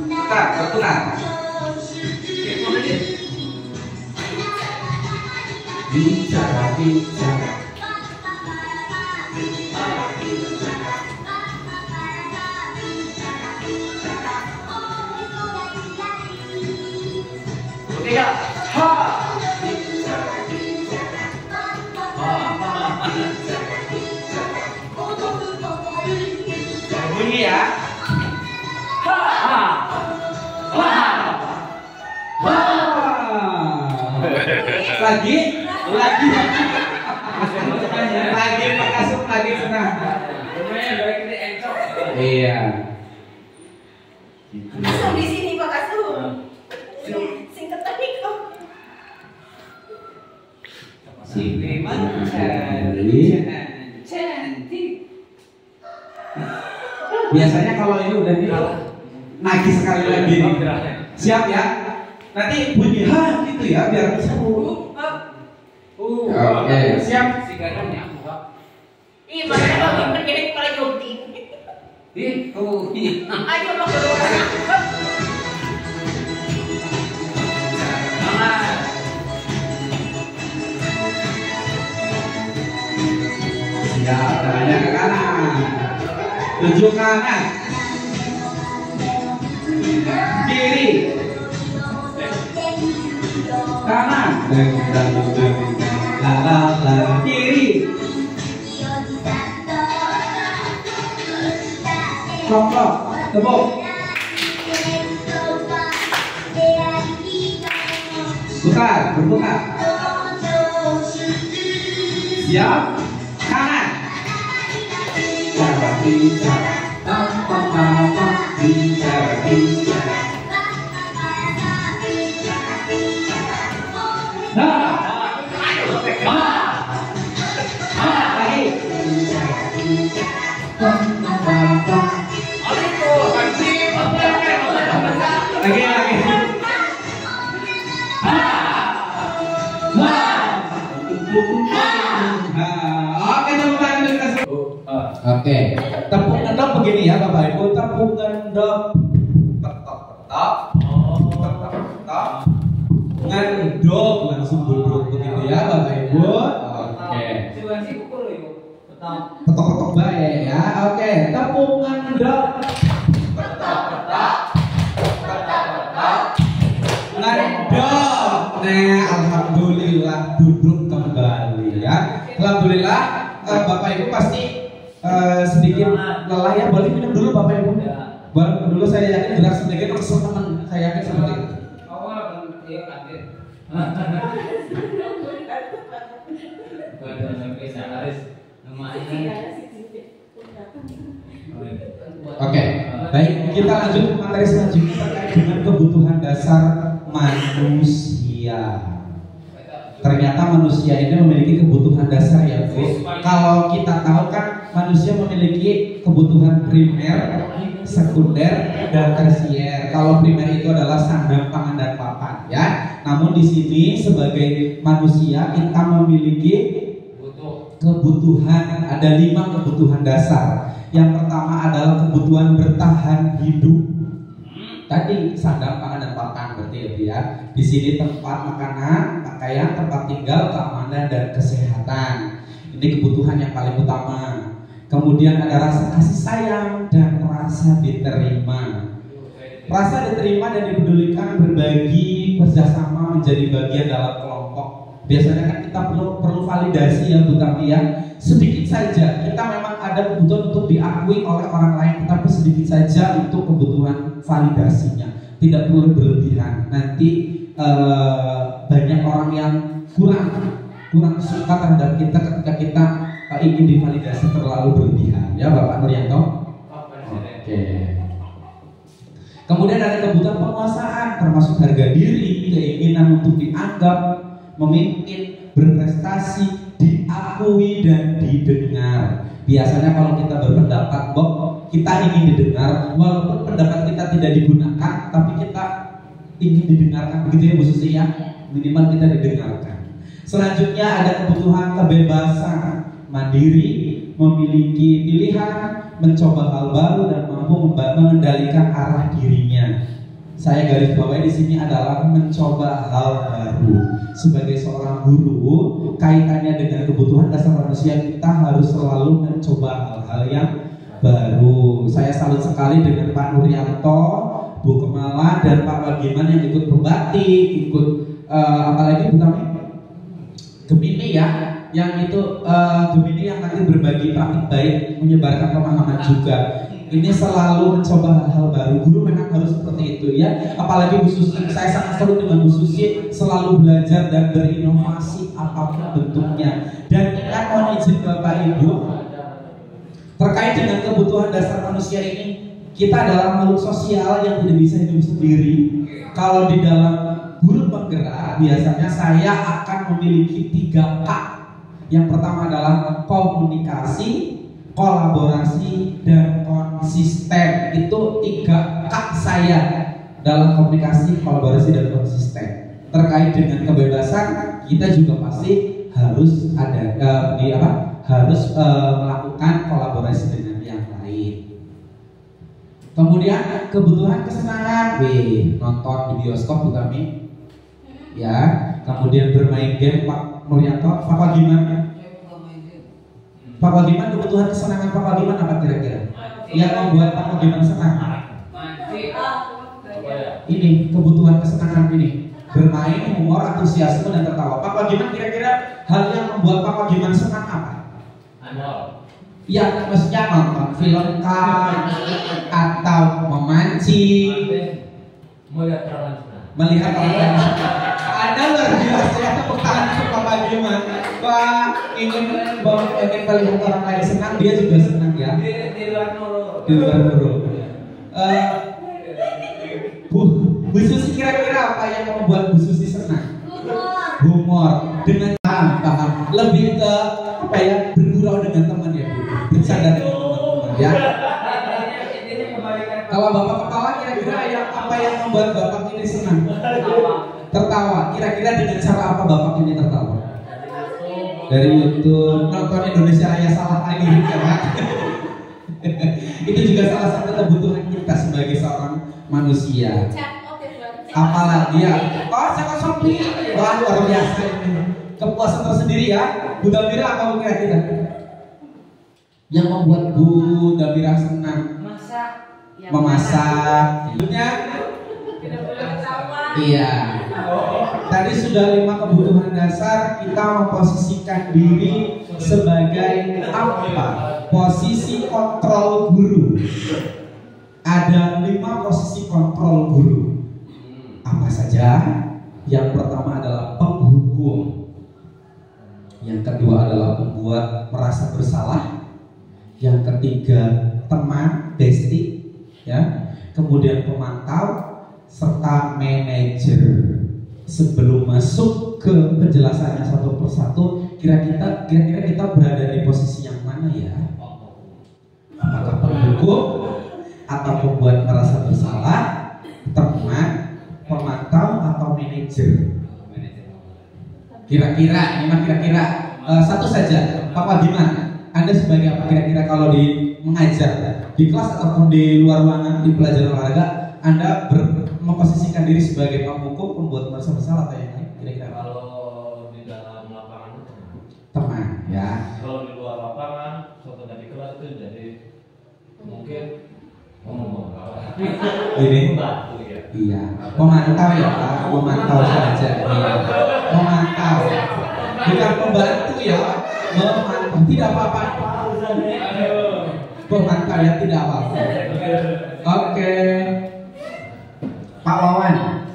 Bukan, berputar. Bicara, bicara. Ketiga, ha. Bunyi ya. Ha. Ha. Ha. Ha. Lagi. Lagi Pak Kasum, lagi senang. Iya. Kasum di sini Pak Kasum. Singkat tadi kok. Si memang cantik. Biasanya kalau ini udah nih nagih sekali lagi nih. Siap ya? Nanti bunyi ha gitu ya biar seru. Oke, siap. Sigarannya. Ih, makanya kalau bergerak kalau jogging. Itu. Ayo lo keluar. Siap, tangannya ke kanan. Tuju kanan. Kiri. Kanan. Kiri. Klop, tepuk. Putar, berputar. Siap. Kanan. Cara bicara, bicara. Lagi. Lagi. Oke, tepung ngendok begini ya Bapak Ibu, tepung ngendok, petok, ngendok langsung duduk begitu ya Bapak Ibu. Oke. Petok baik ya. Oke, tepung ngendok, petok, ngendok. Nah, alhamdulillah duduk kembali ya. Alhamdulillah Bapak Ibu pasti sedikit lelah ya, boleh minum dulu Bapak Ibu. Boleh minum dulu, saya yakin gerak sedikit langsung teman, saya yakin seperti itu. Oke, baik, kita lanjut ke materi selanjutnya terkait dengan kebutuhan dasar manusia. Ternyata manusia ini memiliki kebutuhan dasar ya Bu. Kalau kita tahu kan manusia memiliki kebutuhan primer, sekunder, dan tersier. Kalau primer itu adalah sandang, pangan, dan papan ya. Namun di sini sebagai manusia kita memiliki kebutuhan, ada 5 kebutuhan dasar. Yang pertama adalah kebutuhan bertahan hidup. Tadi sandang, pangan, dan papan berarti ya. Di sini tempat makanan, pakaian, tempat tinggal, keamanan, dan kesehatan. Ini kebutuhan yang paling utama. Kemudian ada rasa kasih sayang dan rasa diterima. Rasa diterima dan dipedulikan, berbagi, kerjasama, menjadi bagian dalam kelompok. Biasanya kan kita perlu validasi ya Bu Tami ya. Sedikit saja kita memang ada kebutuhan untuk diakui oleh orang lain, tapi sedikit saja untuk kebutuhan validasinya, tidak perlu berlebihan. Nanti banyak orang yang kurang suka terhadap kita ketika kita ingin divalidasi terlalu berlebihan ya Bapak Nuryanto. Oke. Kemudian ada kebutuhan penguasaan, termasuk harga diri, keinginan untuk dianggap, memimpin, berprestasi, diakui, dan didengar. Biasanya kalau kita berpendapat, kita ingin didengar, walaupun pendapat kita tidak digunakan, tapi kita ingin didengarkan, begitu ya Bu Susi ya. Minimal kita didengarkan. Selanjutnya ada kebutuhan kebebasan, mandiri, memiliki pilihan, mencoba hal baru, dan mampu mengendalikan arah dirinya. Saya garis bawahi di sini adalah mencoba hal baru. Sebagai seorang guru, kaitannya dengan kebutuhan dasar manusia, kita harus selalu mencoba hal-hal yang baru. Saya salut sekali dengan Pak Nuryanto, Bu Kemala, dan Pak Wagiman yang ikut pembatik, ikut apalagi Bu Tami? Gemini ya, yang itu Gemini yang nanti berbagi praktik baik, menyebarkan pemahaman juga. Ini selalu mencoba hal-hal baru. Guru memang harus seperti itu ya. Apalagi Bu Susi, saya sangat salut dengan Bu Susi, selalu belajar dan berinovasi apapun bentuknya. Dan ingat, mohon izin Bapak Ibu, terkait dengan kebutuhan dasar manusia ini, kita adalah makhluk sosial yang tidak bisa hidup sendiri. Kalau di dalam guru penggerak, biasanya saya akan memiliki 3 K. Yang pertama adalah komunikasi, kolaborasi, dan konsisten. Itu 3 K saya. dalam komunikasi, kolaborasi dan konsisten. Terkait dengan kebebasan, kita juga pasti harus ada melakukan kolaborasi dengan yang lain. Kemudian kebutuhan kesenangan, nonton di bioskop juga Mi, ya. Kemudian bermain game, Pak Murianto, Pak Wagiman. Pak Wagiman, kebutuhan kesenangan Pak Wagiman apa kira-kira? Yang membuat Pak Wagiman senang? Ini kebutuhan kesenangan ini, bermain, humor, antusiasme dan tertawa. Pak Wagiman, kira-kira hal yang membuat Pak Wagiman senang apa? Ya, maksudnya nonton film kah, atau memancing, melihat orang lain senang. Anda luar biasa ya, tepuk tangan untuk Pak Wagiman. Pak ingin melihat orang lain senang, dia juga senang ya. Di luar nurul. Bu Susi, kira-kira apa yang membuat Bu Susi senang? Humor. Dengan paham. Lebih ke apa ya? Bergurau dengan teman ya Bu. Bercanda dengan teman-teman ya. Kalau Bapak ketawa, kira-kira apa yang membuat Bapak ini senang? Tertawa. Kira-kira dengan cara apa Bapak ini tertawa? Dari YouTube, nonton Indonesia Raya salah lagi ya Pak. Itu juga salah satu kebutuhan kita sebagai seorang manusia. Apalagi ya, saya Shopee, wah luar biasa ini. Kepuasan tersendiri ya. Bu Damira apa kira-kira? Yang membuat Bu Damira senang? Memasak. Iya. Tadi sudah 5 kebutuhan dasar. Kita memposisikan diri sebagai apa? Posisi kontrol guru. Ada 5 posisi kontrol guru. Apa saja? Yang pertama adalah penghukum. Yang kedua adalah membuat merasa bersalah. Yang ketiga teman, bestie, ya. Kemudian pemantau serta manajer. Sebelum masuk ke penjelasannya satu persatu, kira-kira kita berada di posisi yang mana ya? Apakah penghukum atau pembuat merasa bersalah, teman, pemantau atau manajer? Kira-kira, ini mah kira-kira satu saja. Pak Wagiman, Anda sebagai apa kira-kira kalau mengajar di kelas ataupun di luar ruangan di pelajaran olahraga, Anda memposisikan diri sebagai penghukum, pembuat merasa bersalah atau yang lain? Kira-kira kalau di dalam lapangan teman, ya. Kalau di luar lapangan, suatu dari kelas itu jadi mungkin ini membantu ya. Iya, memantau ya Pak, memantau saja. Iya. Memantau, bukan membantu ya. Memantau, tidak apa-apa. Memantau ya, tidak apa-apa. Oke. Pak Wawan,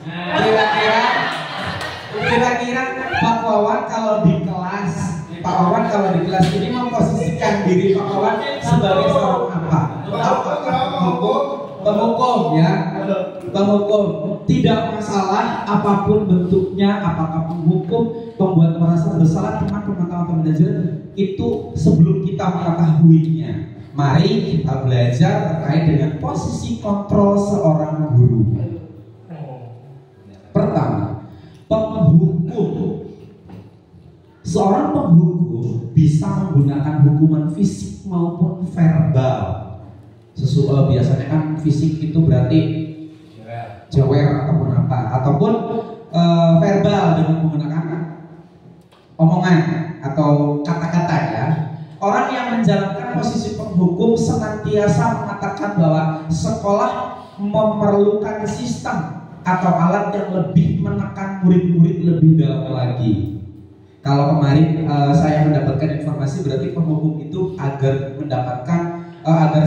kira-kira Pak Wawan kalau di kelas ini memposisikan diri Pak Wawan sebagai seorang apa? Penghukum ya, penghukum. Tidak masalah apapun bentuknya, apakah penghukum, pembuat merasa bersalah, teman, pemantau atau manajer, itu sebelum kita mengetahuinya, mari kita belajar terkait dengan posisi kontrol seorang guru. Pertama, penghukum. Seorang penghukum bisa menggunakan hukuman fisik maupun verbal. Biasanya kan fisik itu berarti jewer ataupun apa, ataupun verbal dengan menggunakan omongan atau kata-kata ya. Orang yang menjalankan posisi penghukum senantiasa mengatakan bahwa sekolah memerlukan sistem atau alat yang lebih menekan murid-murid lebih dalam lagi. Kalau kemarin saya mendapatkan informasi, berarti penghukum itu agar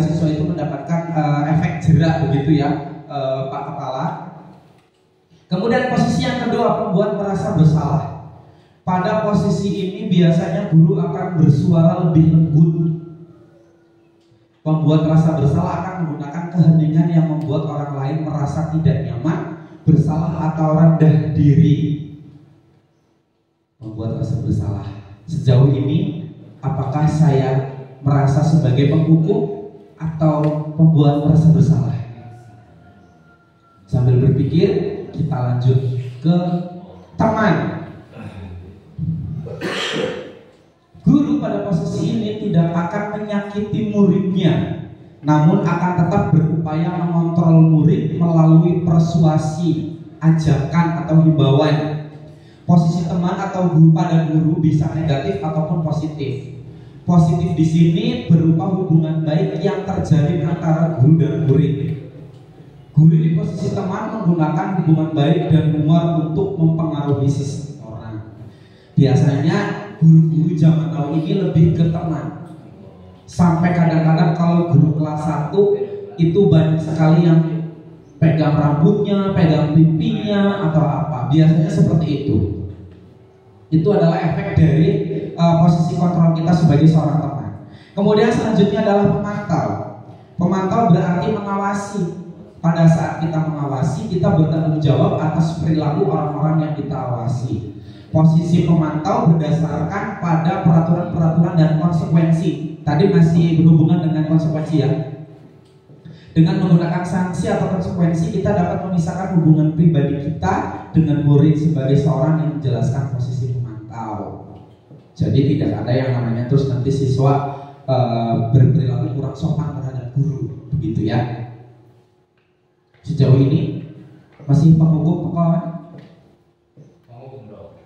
siswa itu mendapatkan efek jerak begitu ya, Pak Kepala. Kemudian posisi yang kedua, pembuat merasa bersalah. Pada posisi ini biasanya guru akan bersuara lebih lembut. Pembuat merasa bersalah akan menggunakan keheningan yang membuat orang lain merasa tidak nyaman, bersalah atau rendah diri. Membuat rasa bersalah. Sejauh ini, apakah saya merasa sebagai penghukum atau pembuat merasa bersalah? Sambil berpikir, kita lanjut ke teman. Guru pada posisi ini tidak akan menyakiti muridnya, namun akan tetap berupaya mengontrol murid melalui persuasi, ajakan atau himbauan. Posisi teman atau guru pada guru bisa negatif ataupun positif. Positif di sini berupa hubungan baik yang terjalin antara guru dan murid. Guru di posisi teman menggunakan hubungan baik dan humor untuk mempengaruhi seseorang. Biasanya guru-guru zaman now ini lebih ke teman. Sampai kadang-kadang kalau guru kelas 1 itu banyak sekali yang pegang rambutnya, pegang pipinya atau apa. Biasanya seperti itu. Itu adalah efek dari posisi kontrol kita sebagai seorang teman. Kemudian selanjutnya adalah pemantau. Pemantau berarti mengawasi. Pada saat kita mengawasi, kita bertanggung jawab atas perilaku orang-orang yang kita awasi. Posisi pemantau berdasarkan pada peraturan-peraturan dan konsekuensi. Tadi masih berhubungan dengan konsekuensi ya. Dengan menggunakan sanksi atau konsekuensi, kita dapat memisahkan hubungan pribadi kita dengan murid sebagai seorang yang menjelaskan posisi pemantau. Jadi tidak ada yang namanya terus nanti siswa berperilaku kurang sopan terhadap guru, begitu ya. Sejauh ini masih penghukum kawan? Penghukum dong.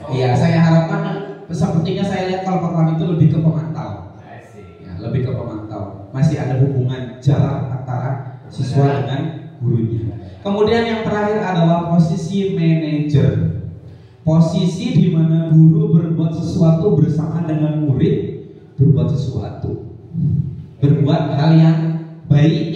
Iya, saya harapkan sepertinya saya lihat kalau program itu lebih ke pemantau. Ya, lebih ke pemantau. Masih ada hubungan jarak antara siswa dengan gurunya. Kemudian yang terakhir adalah posisi manajer. Posisi di mana guru berbuat sesuatu bersama dengan murid berbuat sesuatu. Berbuat hal yang baik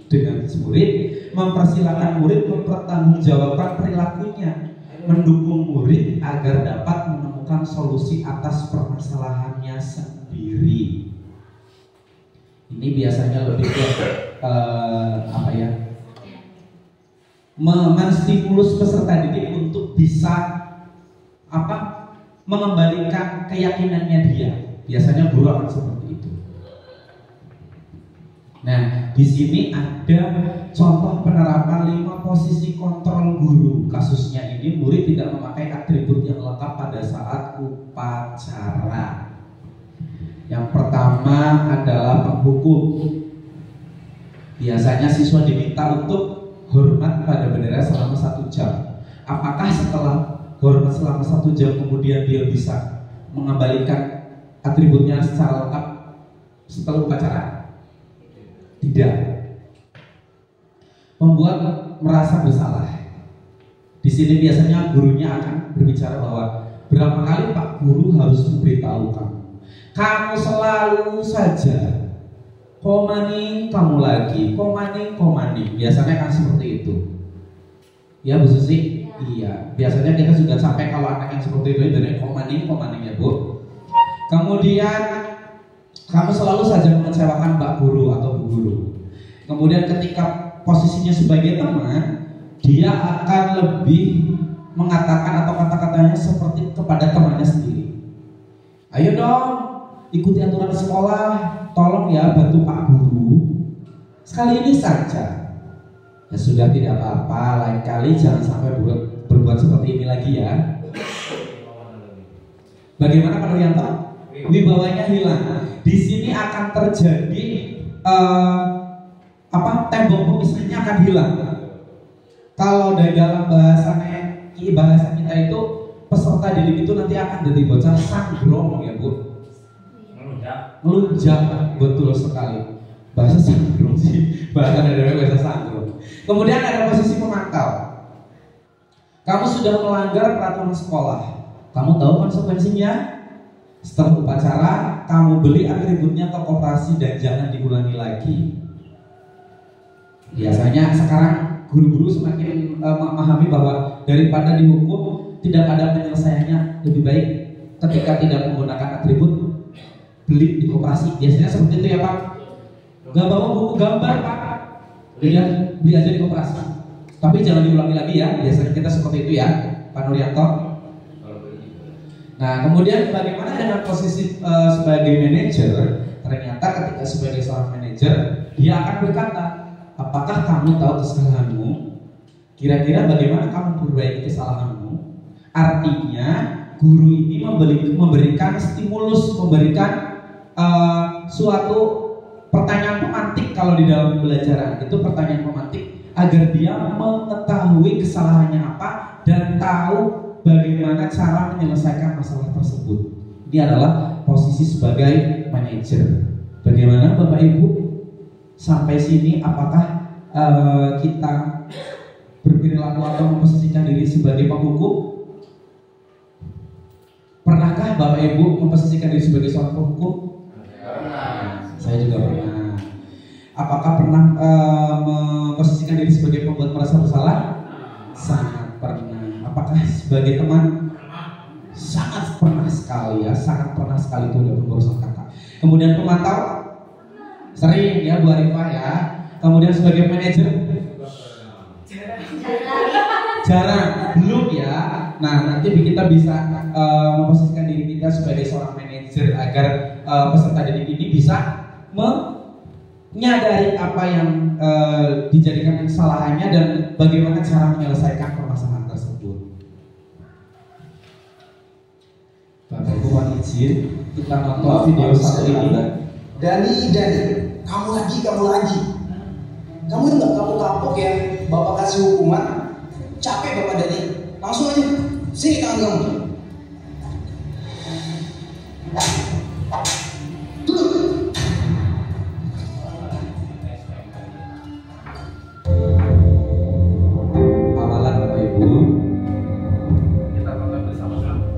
dengan murid, mempersilahkan murid mempertanggungjawabkan perilakunya, mendukung murid agar dapat menemukan solusi atas permasalahannya sendiri. Ini biasanya lebih ke menstimulus peserta didik untuk bisa mengembalikan keyakinannya dia. Biasanya guru akan seperti itu. Nah, di sini ada contoh penerapan 5 posisi kontrol guru. Kasusnya ini murid tidak memakai atribut yang lengkap pada saat upacara. Yang pertama adalah penghukum. Biasanya siswa diminta untuk hormat pada bendera selama 1 jam. Apakah setelah hormat selama 1 jam kemudian dia bisa mengembalikan atributnya secara lengkap setelah upacara? Tidak. Membuat merasa bersalah. Di sini biasanya gurunya akan berbicara bahwa berapa kali Pak Guru harus memberitahu kamu selalu saja komaning kamu lagi, komaning. Biasanya kan seperti itu. Ya Bu Susi? Iya. Biasanya kita juga sampai kalau anak yang seperti itu jadi komaning ya Bu. Kemudian kamu selalu saja mengecewakan Pak Guru atau Bu Guru. Kemudian ketika posisinya sebagai teman, dia akan lebih mengatakan atau kata-katanya seperti kepada temannya sendiri. Ayo dong, ikuti aturan sekolah, tolong ya bantu Pak Guru. Sekali ini saja. Ya sudah, tidak apa-apa, lain kali jangan sampai berbuat seperti ini lagi ya. Bagaimana Pak Nuryanto? Wibawanya hilang. Di sini akan terjadi tembok pemisahnya akan hilang. Kalau dari dalam bahasa kita itu peserta didik itu nanti akan jadi bocah sandrong ya Bu. Ngelunjak, betul sekali. Bahasa sandrong sih. Bahasa dari bahasa sandrong. Kemudian ada posisi pemantau. Kamu sudah melanggar peraturan sekolah. Kamu tahu konsekuensinya? Setelah upacara, kamu beli atributnya ke koperasi dan jangan diulangi lagi. Biasanya sekarang guru-guru semakin memahami bahwa daripada dihukum, tidak ada penyelesaiannya, lebih baik ketika tidak menggunakan atribut, beli di koperasi. Biasanya seperti itu ya Pak. Gak bawa buku gambar Pak, beli aja di koperasi. Tapi jangan diulangi lagi ya. Biasanya kita seperti itu ya Pak Nuryanto. Nah, kemudian bagaimana dengan posisi sebagai manajer? ternyata ketika sebagai seorang manajer dia akan berkata, apakah kamu tahu kesalahanmu? Kira-kira bagaimana kamu memperbaiki kesalahanmu? Artinya guru ini memberikan stimulus, memberikan suatu pertanyaan pemantik. Kalau di dalam pembelajaran itu pertanyaan pemantik agar dia mengetahui kesalahannya apa dan tahu bagaimana cara menyelesaikan masalah tersebut. Ini adalah posisi sebagai manajer. Bagaimana Bapak Ibu? Sampai sini apakah kita berperilaku atau memposisikan diri sebagai penghukum? Pernahkah Bapak Ibu memposisikan diri sebagai seorang penghukum? Pernah. Saya juga pernah. Apakah pernah memposisikan diri sebagai pembuat merasa bersalah? Sangat pernah. Apakah sebagai teman? Sangat pernah sekali ya, sangat pernah sekali itu dalam berusaha kata. Kemudian pemantau? Sering ya Bu Arifah ya. Kemudian sebagai manajer? Jarang, belum ya. Nah nanti kita bisa memposisikan diri kita sebagai seorang manajer agar peserta didik ini bisa menyadari apa yang dijadikan kesalahannya dan bagaimana cara menyelesaikan permasalahan tersebut. Bapak Ibu mohon izin kita nonton video satu ini. Dani, kamu lagi. Kamu itu nggak kapok-kapok ya? Bapak kasih hukuman, capek Bapak Dani. Langsung aja, sini tangan kamu. Awalan Bapak Ibu. Kita tonton bersama-sama.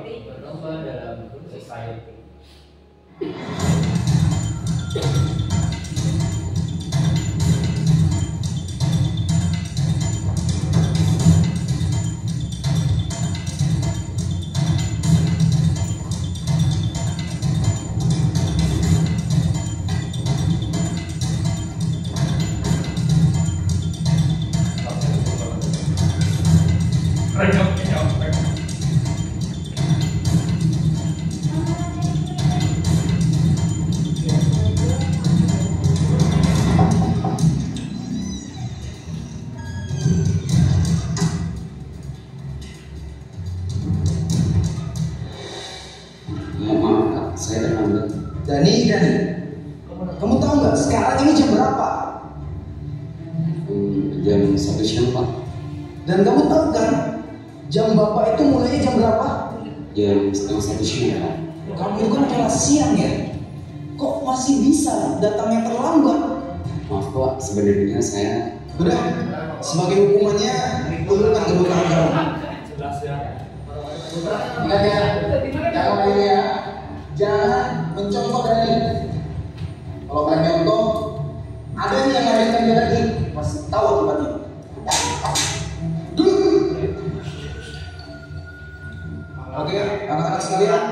Berlomba dalam society. Dani, kamu tahu nggak sekarang ini jam berapa? Jam 1 siang Pak. Dan kamu tahu kan jam Bapak itu mulainya jam berapa? Jam setengah 1 siang Pak. Kamu itu kan kelas siang ya? Kok masih bisa datangnya terlambat? Maaf Pak, sebenarnya saya Udah, sebagai hukumannya ulurkan kedua tangan kamu. Ingat ya, jangan ini ya, jangan mencontoh Dani. Kalau kalian nyontoh, ada yang ngarikan dia lagi, masih tahu tempatnya. Oke, anak-anak sekalian,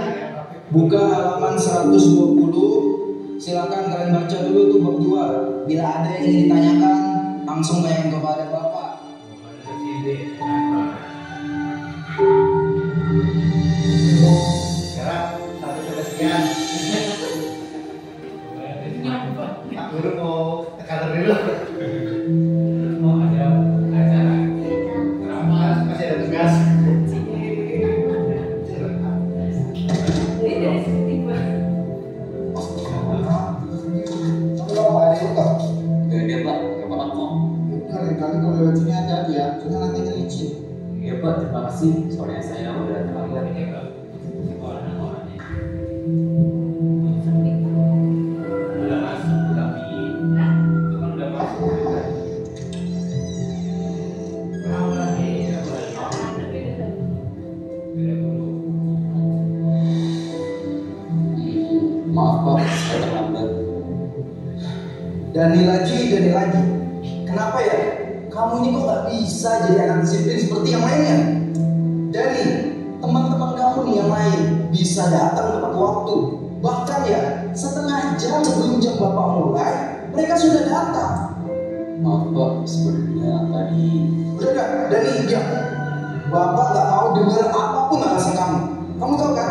buka halaman 120. Silakan kalian baca dulu tuh bab 2. Bila ada yang ingin ditanyakan, langsung tanyakan kepada Bapak. Sekarang 1-sekian. Pak Guru mau tekanan dulu. Oh ada acara. Masih ada tugas. dia Pak, nggak apa-apa kok. Kali-kali kalau lewat sini hati-hati ya, soalnya nanti licin. Iya Pak, terima kasih. Soalnya saya udah terlambat. Udah masuk tapi itu kan udah masuk. Maaf Pak, saya terlambat. Dani lagi. Kenapa ya? Kamu ini kok gak bisa jadi anak disiplin seperti yang lainnya? Dani, teman-teman kamu nih yang lain bisa datang tepat waktu. Bahkan ya, setengah jam sebelum jam Bapak mulai, mereka sudah datang. Maaf Pak, sebenarnya tadi Udah, Dani, diam. Bapak nggak mau dengar apapun alasan kamu. Kamu tahu kan?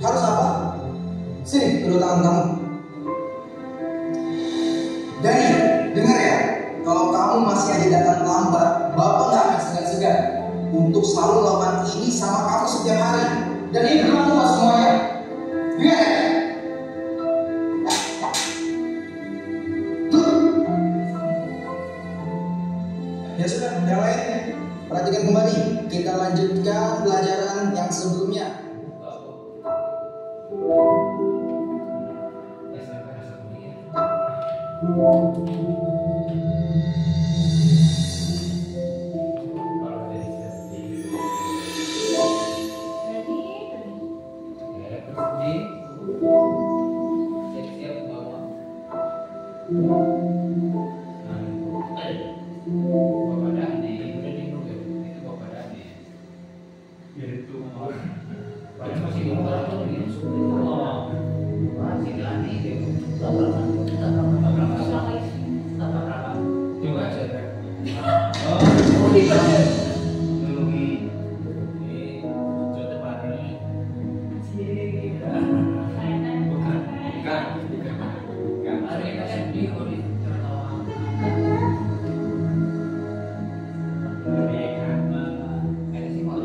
Harus apa? Sini, kedua tangan kamu. Dani, dengar ya. Kalau kamu masih aja datang lambat, Bapak nggak akan segan-segan untuk selalu lakukan ini sama kamu setiap hari. Dan ini berlaku mas semuanya. Dengar ya? Ya sudah, yang lain perhatikan kembali. Kita lanjutkan pelajaran yang sebelumnya.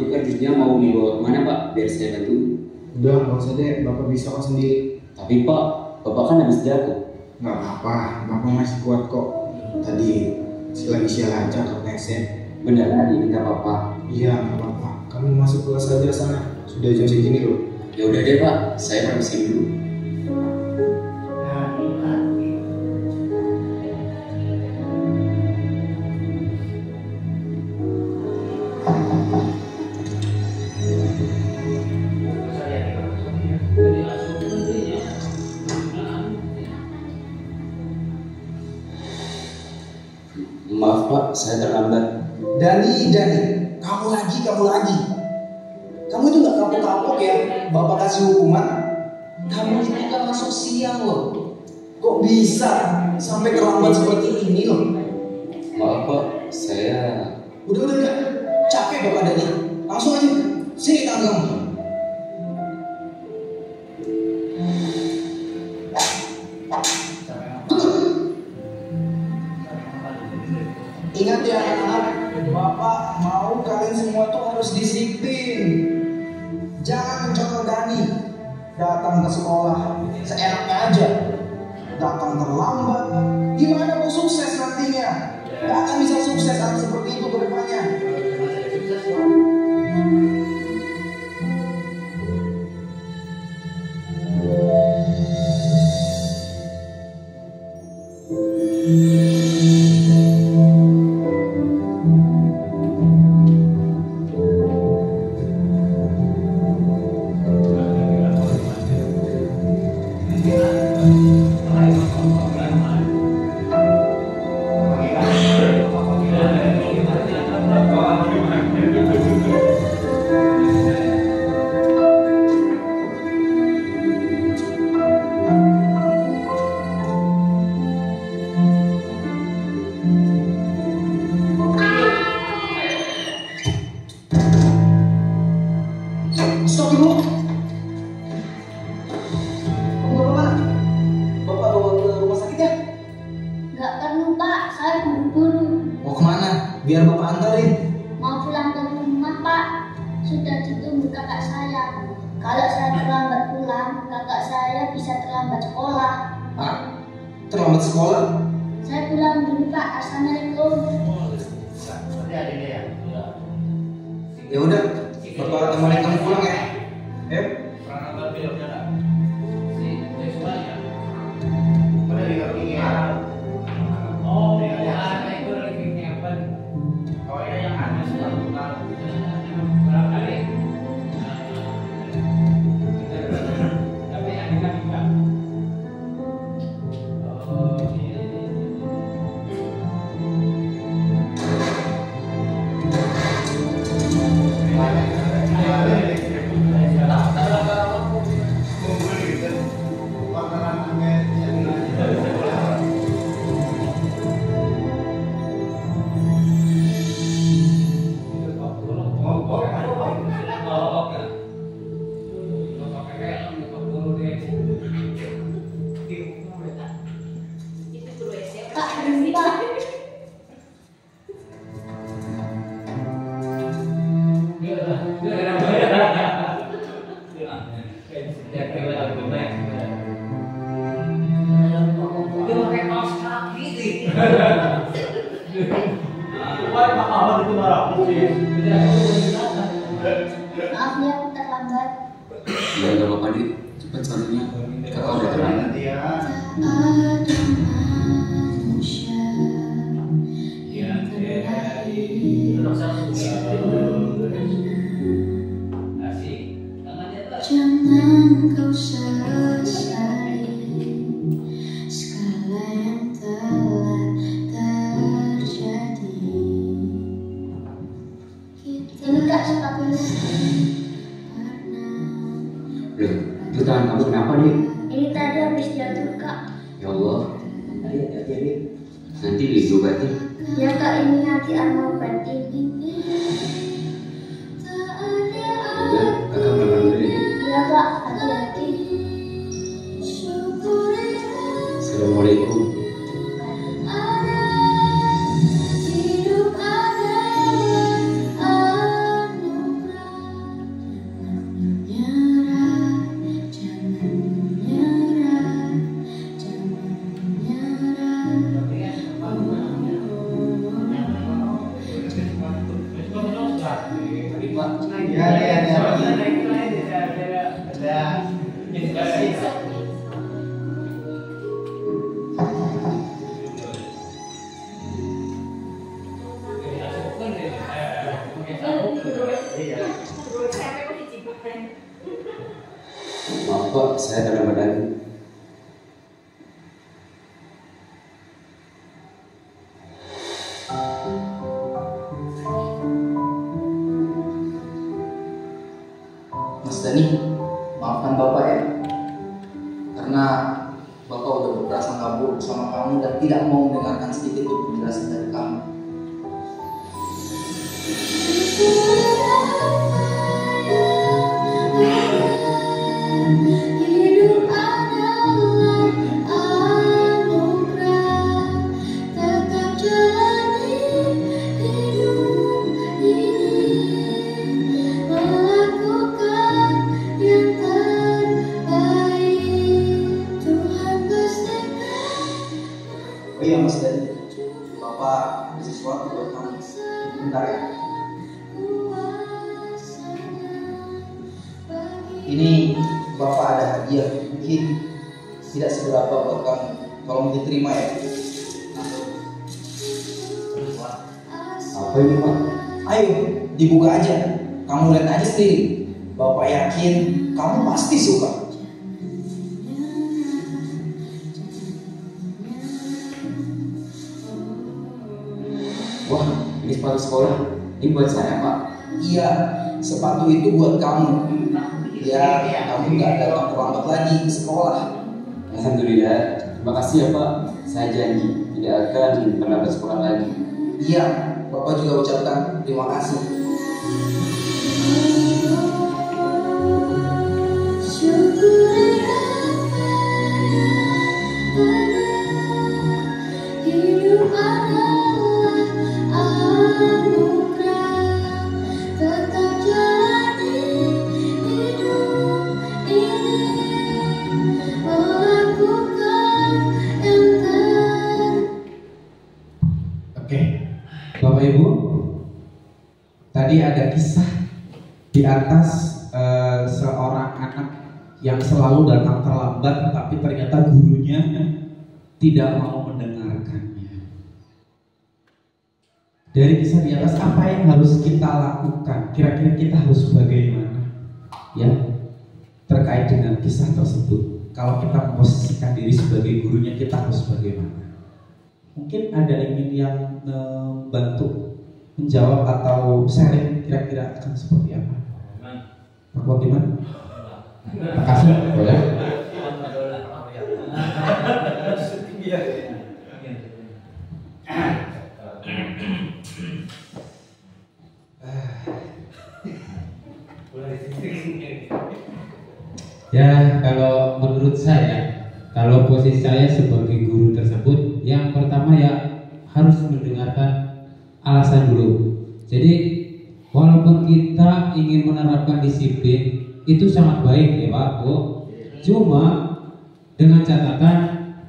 Jadi kan jusnya mau dibawa kemana Pak? Biar saya bantu. Udah, nggak usah deh. Bapak bisa kok sendiri. Tapi Pak, Bapak kan habis jatuh. Nggak apa-apa, Bapak masih kuat kok. Tadi lagi sialan aja ke Nexen. Beneran ini nggak apa-apa. Iya, nggak apa-apa. Kamu masuk kelas aja sana. Sudah jam segini loh. Ya udah deh Pak, saya permisi dulu. Maaf Pak, saya terlambat. Dani, kamu lagi. Kamu itu nggak kapok-kapok ya? Bapak kasih hukuman. Kamu itu kan masuk siang loh. Kok bisa sampai terlambat seperti ini loh? Maaf Pak, saya... Udah, capek Bapak Dani. Langsung aja, sini tangan kamu. Ingat ya anak-anak, Bapak mau kalian semua tuh harus disiplin. Jangan mencontoh Dani. Datang ke sekolah seenaknya aja. Datang terlambat. Gimana mau sukses nantinya? Gak akan bisa sukses seperti itu ke depannya. Stop dulu. Kamu bawa mana? Bapak bawa ke rumah sakit ya? Nggak perlu Pak, saya buru-buru. Mau kemana? Biar Bapak antarin. Mau pulang ke rumah Pak. Sudah ditunggu kakak saya. Kalau saya terlambat pulang, kakak saya bisa terlambat sekolah. Hah? Terlambat sekolah? Saya pulang dulu Pak. Assalamualaikum. Ya udah, Bapak temenin kamu pulang ya. Ayo. Wah, Pak Ahmad itu marah sih. Maaf ya, terlambat. Ya gak apa-apa Dik, cepet soalnya kakak udah terang. Nanti ya. Jangan kau sesali segala yang telah terjadi. Ini kak sepatunya. Loh, itu tangan kamu kenapa Dik? Ini tadi habis jatuh kak. Ya Allah, nanti diobatin. Ya kak, ini nanti mau obatin. Udah, kakak makan dulu ya. Iya kak, hati-hati. Assalamualaikum. Hidup adalah anugerah. Jangan menyerah, jangan menyerah. Ya, ada. Maaf Pak, saya terlambat lagi. Mas Dani, maafkan Bapak ya. Karena Bapak udah berprasangka buruk sama kamu dan tidak mau mendengarkan sedikit pun penjelasan dari kamu. Hidup adalah anugerah. Tetap jalani hidup ini, melakukan yang terbaik. Tuhan pastikan. Oh iya Mas Dani, Bapak ada sesuatu buat kamu. Bentar ya. Ini Bapak ada hadiah, mungkin tidak seberapa buat kamu. Tolong diterima ya. Apa ini Pak? Ayo, dibuka aja. Kamu lihat aja sendiri. Bapak yakin kamu pasti suka. Wah, ini sepatu sekolah. Ini buat saya Pak. Iya, sepatu itu buat kamu. Ya, kamu nggak datang terlambat lagi ke sekolah. Alhamdulillah. Terima kasih ya Pak. Saya janji tidak akan terlambat sekolah lagi. Iya, Bapak juga ucapkan terima kasih. Syukuri hidup adalah anugerah. Tetap jalani hidup ini, melakukan yang Oke, Bapak Ibu, tadi ada kisah di atas seorang anak yang selalu datang terlambat, tetapi ternyata gurunya tidak mau mendengarkannya. Dari kisah di atas, apa yang harus kita lakukan? Kira-kira kita harus bagaimana? Ya, terkait dengan kisah tersebut. Kalau kita memposisikan diri sebagai gurunya, kita harus bagaimana? Mungkin ada yang membantu menjawab atau sharing kira-kira akan seperti apa? Pak Wakiman? Pak Kasih, boleh? Ya, kalau menurut saya, kalau posisi saya sebagai guru tersebut, yang pertama ya harus mendengarkan alasan dulu. Jadi walaupun kita ingin menerapkan disiplin itu sangat baik ya Pak Bu, cuma dengan catatan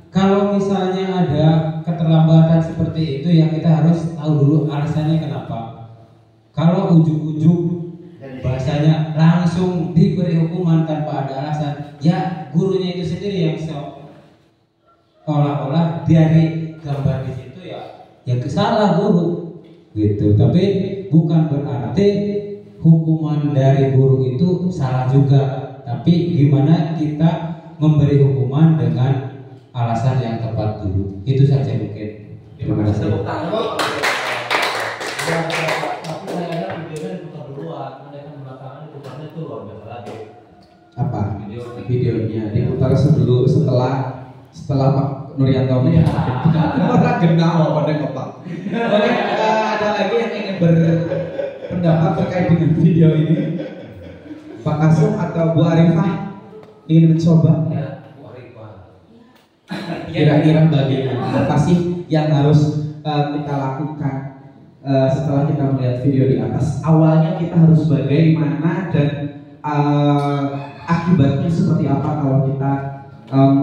kalau misalnya ada keterlambatan seperti itu ya kita harus tahu dulu alasannya kenapa. Kalau ujuk-ujuk bahasanya langsung diberi hukuman tanpa ada alasan, ya gurunya itu sendiri yang seolah-olah dari gambar di situ ya salah guru gitu. Tapi bukan berarti hukuman dari guru itu salah juga. Tapi gimana kita memberi hukuman dengan alasan yang tepat dulu. Itu saja mungkin. Terima kasih. Tapi kayaknya videonya diputar duluan, mereka belakangan diputarnya itu luar biasa lagi. Apa? Videonya diputar setelah Pak Nuryanto orang kenal pada kotak. Oke, ada lagi yang ingin berpendapat terkait dengan video ini? Pak Kasum atau Bu Arifah ingin mencoba? Ya, Bu Arifah. Kira-kira bagaimana? Apa sih yang harus kita lakukan setelah kita melihat video di atas? Awalnya kita harus bagaimana dan akibatnya seperti apa kalau kita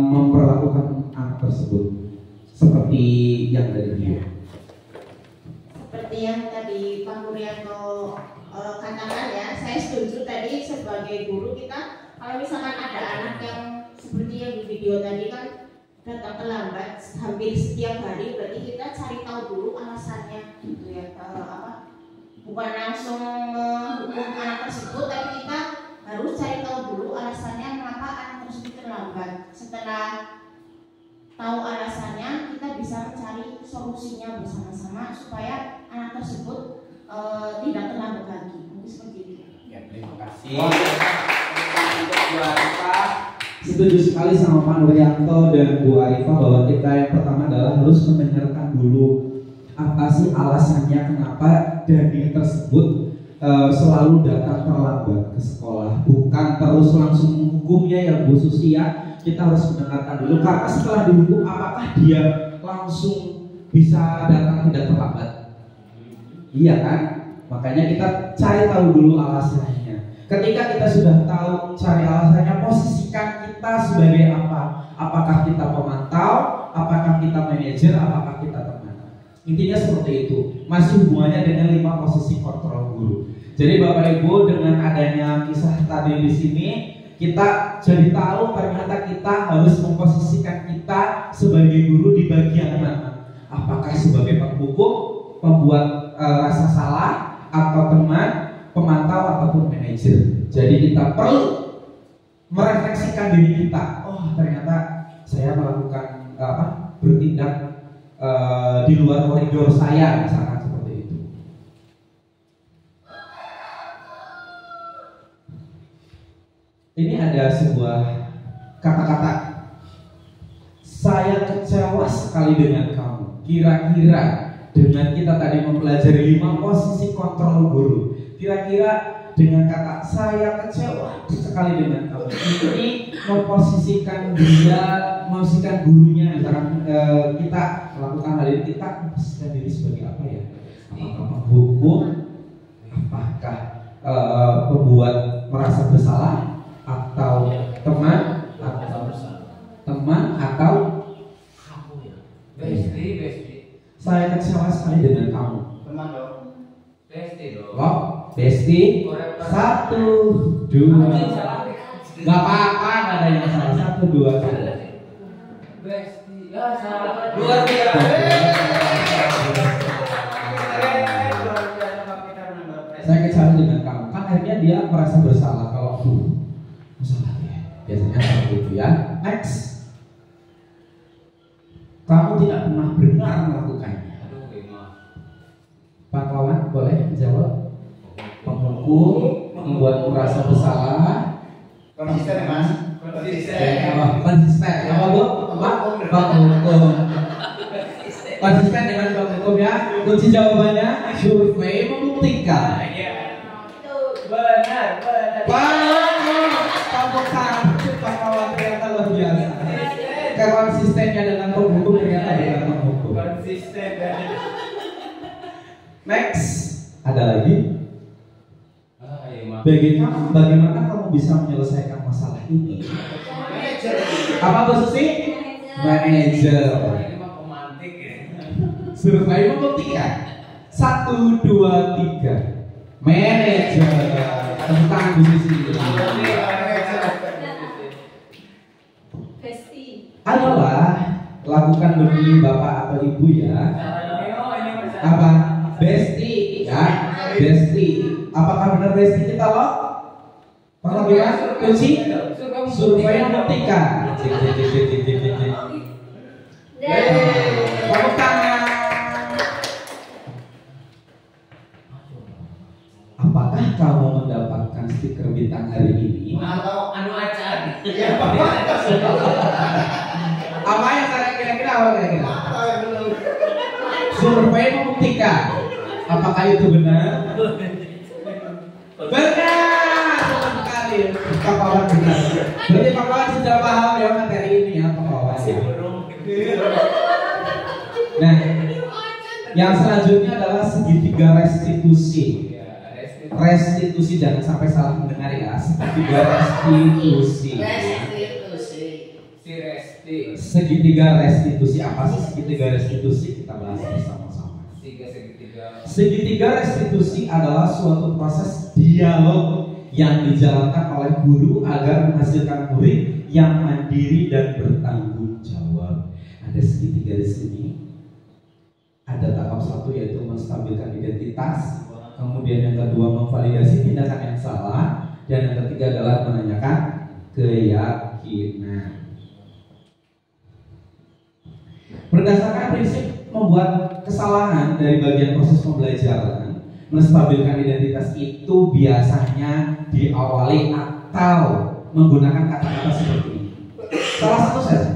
memperlakukan anak tersebut seperti yang dari video? Seperti yang tadi Pak Nuryanto katakan ya, saya setuju tadi sebagai guru kita kalau misalkan ada anak yang seperti yang di video tadi kan datang terlambat hampir setiap hari, berarti kita cari tahu dulu alasannya gitu ya, bukan langsung menghukum anak tersebut, tapi kita harus cari tahu dulu alasannya mengapa anak tersebut terlambat. Setelah tahu alasannya, kita bisa mencari solusinya bersama-sama supaya anak tersebut tidak terlambat lagi. Mungkin seperti itu. Ya, terima kasih. Untuk Bu Arifah, setuju sekali sama Pak Nuryanto dan Bu Arifah bahwa kita yang pertama adalah harus mendengarkan dulu apa sih alasannya kenapa Dani tersebut selalu datang terlambat ke sekolah, bukan terus langsung menghukumnya ya Bu Susi ya. Kita harus mendengarkan dulu karena setelah dihukum apakah dia langsung bisa datang tidak terlambat? Iya kan? Makanya kita cari tahu dulu alasannya. Ketika kita sudah tahu cari alasannya, posisikan kita sebagai apa? Apakah kita pemantau? Apakah kita manajer? Apakah kita teman? Intinya seperti itu. Masih hubungannya dengan 5 posisi kontrol guru. Jadi Bapak Ibu, dengan adanya kisah tadi di sini, kita jadi tahu ternyata kita harus memposisikan kita sebagai guru di bagian mana? Apakah sebagai penghukum, pembuat rasa salah, atau teman, pemantau, ataupun manajer. Jadi kita perlu merefleksikan diri kita. Oh, ternyata saya melakukan bertindak di luar koridor saya, misalkan seperti itu. Ini ada sebuah kata-kata, saya kecewa sekali dengan kamu. Kira-kira dengan kita tadi mempelajari 5 posisi kontrol guru, kira-kira dengan kata saya kecewa sekali dengan kamu ini memposisikan dia, memposisikan gurunya, misalkan kita melakukan hal ini, kita memposisikan diri sebagai apa ya? Apakah penghukum? Apakah pembuat merasa bersalah? Atau teman? Atau kamu ya? Besti. Saya kecewa sekali dengan kamu. Teman dong. Besti dong. Oh, Besti. 1, 2. Gak apa-apa, gak ada yang salah. 1, 2. Besti. Ya salah. Luar biasa. Saya kecewa dengan kamu. Kan akhirnya dia merasa bersalah kalau masalah ya. Biasanya seperti itu ya. Next. Kamu tidak pernah benar melakukannya. Pak Kawan boleh jawab. Penghukum, membuat merasa bersalah. Konsisten Mas. Konsisten. Apa Bu? Penghukum. Konsisten dengan penghukum ya. Kunci jawabannya survei membuktikan. Benar. Pak Kawan ternyata luar biasa. Konsistennya dengan penghukum ternyata dengan penghukum. Konsisten. Next, ada lagi. Bagaimana kamu bisa menyelesaikan masalah ini? Apa Bu Susi? Manajer. Ini mah pemantik ya. Survei membuktikan. 1, 2, 3. Manajer. Tepuk tangan di sini. Adalah lakukan demi bapak atau ibu ya. Apa? Besti ya. Besti. Apakah benar besti kita loh? Pernah bilang kunci? Survei membuktikan. Tepuk tangan. Apakah kamu mendapatkan stiker bintang hari ini? Atau anu acar? Apa yang kira-kira apa kira-kira? Survei membuktikan. Apakah itu benar? Benar sekali. Pak Wawan benar. Berarti Pak Wawan sudah paham ya materi ini ya Pak Wawan. Nah, yang selanjutnya adalah segitiga restitusi. Restitusi jangan sampai salah mendengar ya. Segitiga restitusi. Segitiga restitusi apa sih segitiga restitusi? Kita bahas bersama-sama. Segitiga restitusi adalah suatu proses dialog yang dijalankan oleh guru agar menghasilkan murid yang mandiri dan bertanggung jawab. Ada segitiga di sini. Ada tahap 1 yaitu menstabilkan identitas. Kemudian yang kedua memvalidasi tindakan yang salah, dan yang ketiga adalah menanyakan keyakinan. Berdasarkan prinsip membuat kesalahan dari bagian proses pembelajaran, menstabilkan identitas itu biasanya diawali atau menggunakan kata-kata seperti ini. Salah satu saja.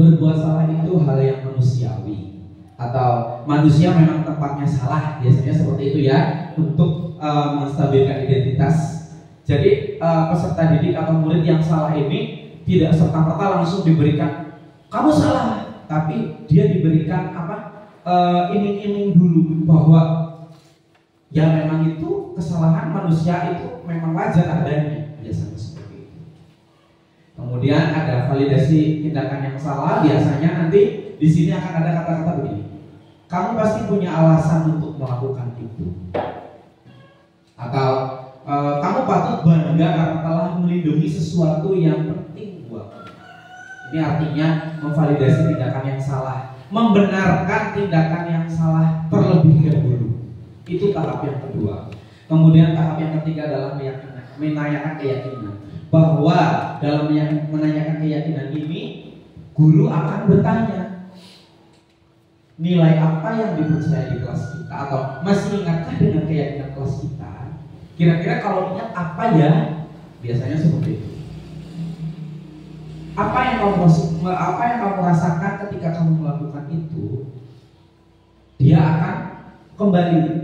Berbuat salah itu hal yang manusiawi, atau manusia memang tempatnya salah, biasanya seperti itu ya, untuk menstabilkan identitas. Jadi peserta didik atau murid yang salah ini tidak serta-merta langsung diberikan kamu salah, tapi dia diberikan iming-iming dulu bahwa ya memang itu kesalahan manusia itu memang wajar adanya, biasanya seperti itu. Kemudian ada validasi tindakan yang salah, biasanya nanti di sini akan ada kata-kata begini. Kamu pasti punya alasan untuk melakukan itu. Atau kamu patut bangga karena telah melindungi sesuatu yang penting buat kamu. Ini artinya memvalidasi tindakan yang salah, membenarkan tindakan yang salah terlebih dahulu. Itu tahap yang kedua. Kemudian tahap yang ketiga adalah menanyakan keyakinan. Bahwa dalam menanyakan keyakinan ini, guru akan bertanya, nilai apa yang dipercaya di kelas kita, atau masih ingatkah dengan keyakinan kelas kita? Kira-kira kalau ingat apa ya? Biasanya seperti itu. Apa yang kamu rasakan ketika kamu melakukan itu? Dia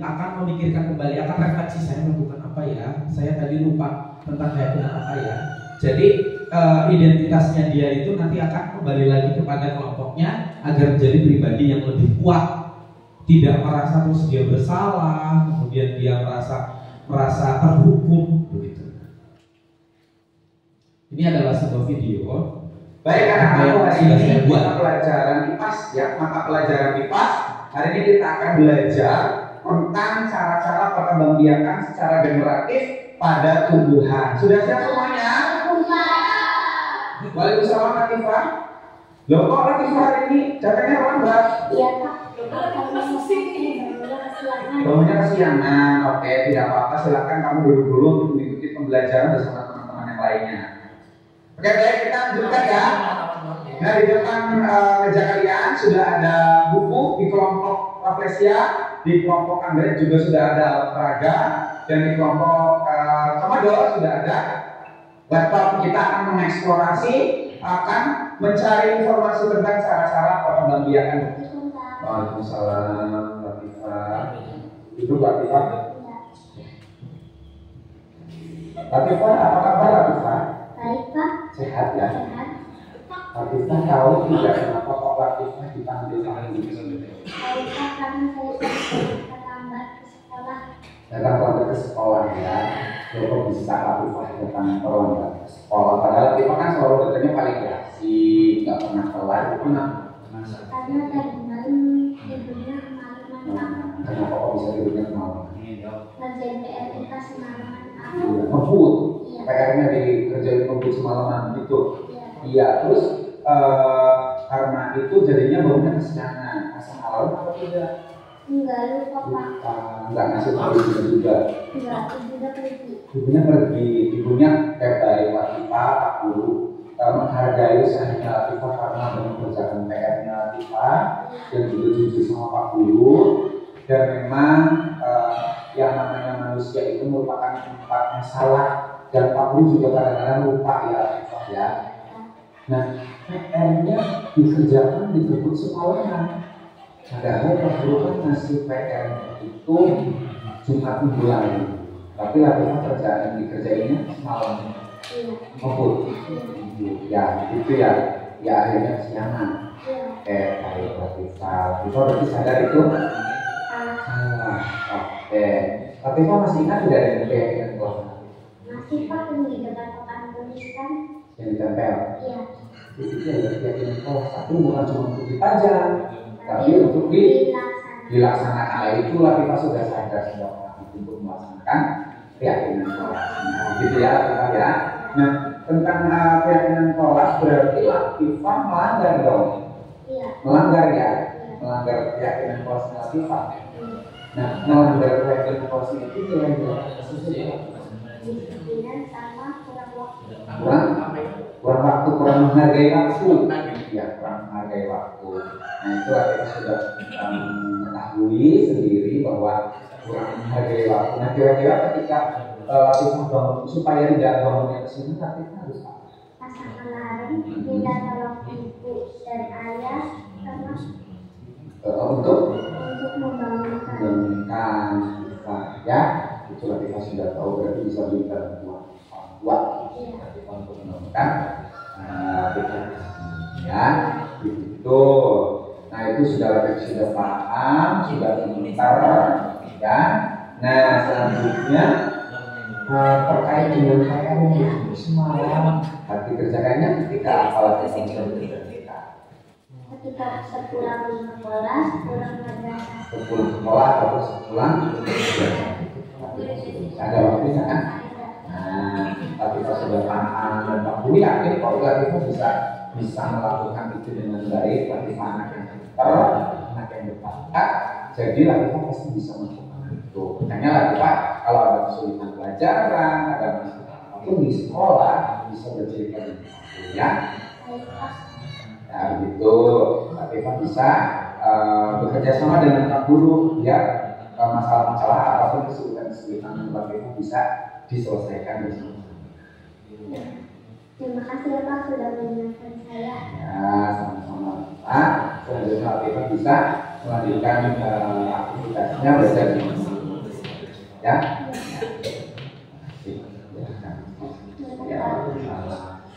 akan memikirkan kembali, akan refleksi, saya melakukan apa ya? Saya tadi lupa tentang keyakinan apa ya? Jadi identitasnya dia itu nanti akan kembali lagi kepada kelompoknya agar menjadi pribadi yang lebih kuat, tidak merasa terus dia bersalah, kemudian dia merasa terhukum begitu. Ini adalah sebuah video. Baik, anak-anak, hari ini kita pelajaran IPAS ya, mata pelajaran IPAS. Hari ini kita akan belajar tentang cara-cara perkembangbiakan secara generatif pada tumbuhan. Sudah siap semuanya? Waalaikumsalam Latifah. Loh kok Latifah hari ini datangnya lambat? Iya Pak. Bangunnya kesiangan. Oke, tidak apa-apa. Silakan kamu duduk dulu untuk mengikuti pembelajaran bersama teman-teman yang lainnya. Oke, baik, kita lanjutkan ya. Nah, di depan meja kalian sudah ada buku di kelompok Rafflesia, di kelompok Anggrek juga sudah ada alat peraga, dan di kelompok Commodore sudah ada laptop. Kita akan mengeksplorasi, akan mencari informasi tentang cara-cara perkembangbiakan. Waalaikumsalam, Latifah. Duduk Latifah. Latifah, apa kabar Latifah? Baik Pak. Sehat ya? Sehat. Latifah tahu tidak kenapa kok Latifah dipanggil ini? Baik Pak, karena saya terlambat ke sekolah. Datang terlambat ke sekolah ya. Kok bisa Latifah datang terlambat ke sekolah? Padahal Latifah kan selalu datangnya paling reaksi, nggak pernah telat. Itu kenapa? Karena tadi malam tidurnya kemalaman Pak. Kenapa kok bisa tidurnya kemalaman? Ngerjain PR kita semalaman Pak. Ngebut. Iya. PR-nya dikerjain ngebut semalaman gitu. Iya. Iya, terus karena itu jadinya bangunnya kesiangan. Asal alarm apa tidak? Enggak lupa Pak. Enggak ngasih tahu juga. Enggak, ibunya pergi. Ibunya pergi, ibunya kayak baik Latifah, Pak Guru menghargai usahanya Latifah karena mengerjakan PR-nya Latifah dan juga jujur sama Pak Guru. Dan memang yang namanya manusia itu merupakan tempatnya salah dan Pak Guru juga kadang-kadang lupa ya Latifah ya. Nah, PR-nya dikerjakan dijemput semalaman. Padahal Pak Guru kan ngasih PR itu Jumat minggu lalu. Tapi Latifah kerjaan dikerjainnya semalam. Ngebut. Ya, itu ya. Ya akhirnya kesiangan. Baik Latifah. Latifah berarti sadar itu? Salah. Oke. Latifah masih ingat tidak dengan keyakinan kelas? Masih Pak, yang di depan papan tulis kan? Yang ditempel? Iya. Itu ya keyakinan kelas. Tapi bukan cuma untuk dipajang, tapi untuk dilaksanakan. Itu Latifah sudah sadar sudah untuk melaksanakan keyakinan kelas. Nah, gitu ya Latifah ya. Nah, tentang keyakinan kelas berarti Latifah melanggar dong. Iya. Melanggar ya. Melanggar keyakinan kelas Latifah. Nah, melanggar keyakinan kelas itu kira-kira Disiplinan sama kurang waktu. Kurang waktu, kurang menghargai waktu. Ya, kurang menghargai waktu. Nah, itu Latifah sudah mengetahui sendiri bahwa kurang menghargai waktu. Nah, kira-kira ketika Latifah bangun supaya tidak bangunnya kesini, Latifah harus apa? Pasang alarm, minta tolong ibu dan ayah sama untuk membangunkan ya. Itu Latifah sudah tahu, berarti bisa berikan bantuan orang tua Latifah untuk menemukan ya itu. Nah, itu sudah Latifah sudah paham, sudah pintar ya. Nah, selanjutnya terkait dengan PR yang semalam harus dikerjakannya ketika apa Latifah ketika sepulang sekolah, pulang madrasah. Sepulang sekolah atau sepulang ada waktunya kan? Nah, Latifah sudah paham dan Pak Guru yakin kalau Latifah bisa melakukan itu dengan baik. Latifah anak yang pintar, anak yang berbakat, jadi Latifah pasti bisa melakukan itu. Makanya Latifah kalau ada kesulitan pelajaran, ada masalah apapun di sekolah bisa bercerita dengan Pak Guru ya. Nah, begitu Latifah bisa bekerja sama dengan Pak Guru ya. Masalah-masalah ataupun kesulitan-kesulitan Latifah bisa diselesaikan bersama. Terima kasih ya Pak sudah mengingatkan saya. Ya, sama-sama Pak. Selanjutnya Latifah bisa melanjutkan aktivitasnya belajar di rumah. Ya.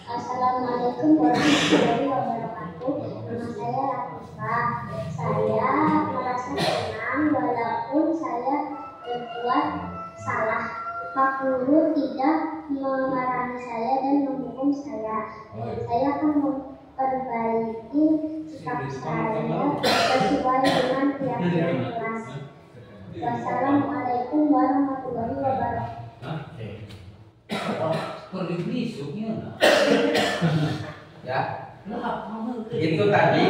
Assalamualaikum warahmatullahi wabarakatuh. Nama saya Latifah. Saya merasa senang walaupun saya berbuat salah. Pak Guru tidak memarahi saya dan menghukum saya. Saya akan memperbaiki sikap saya sesuai dengan keyakinan kelas. Wassalamualaikum warahmatullahi wabarakatuh. Ya, itu tadi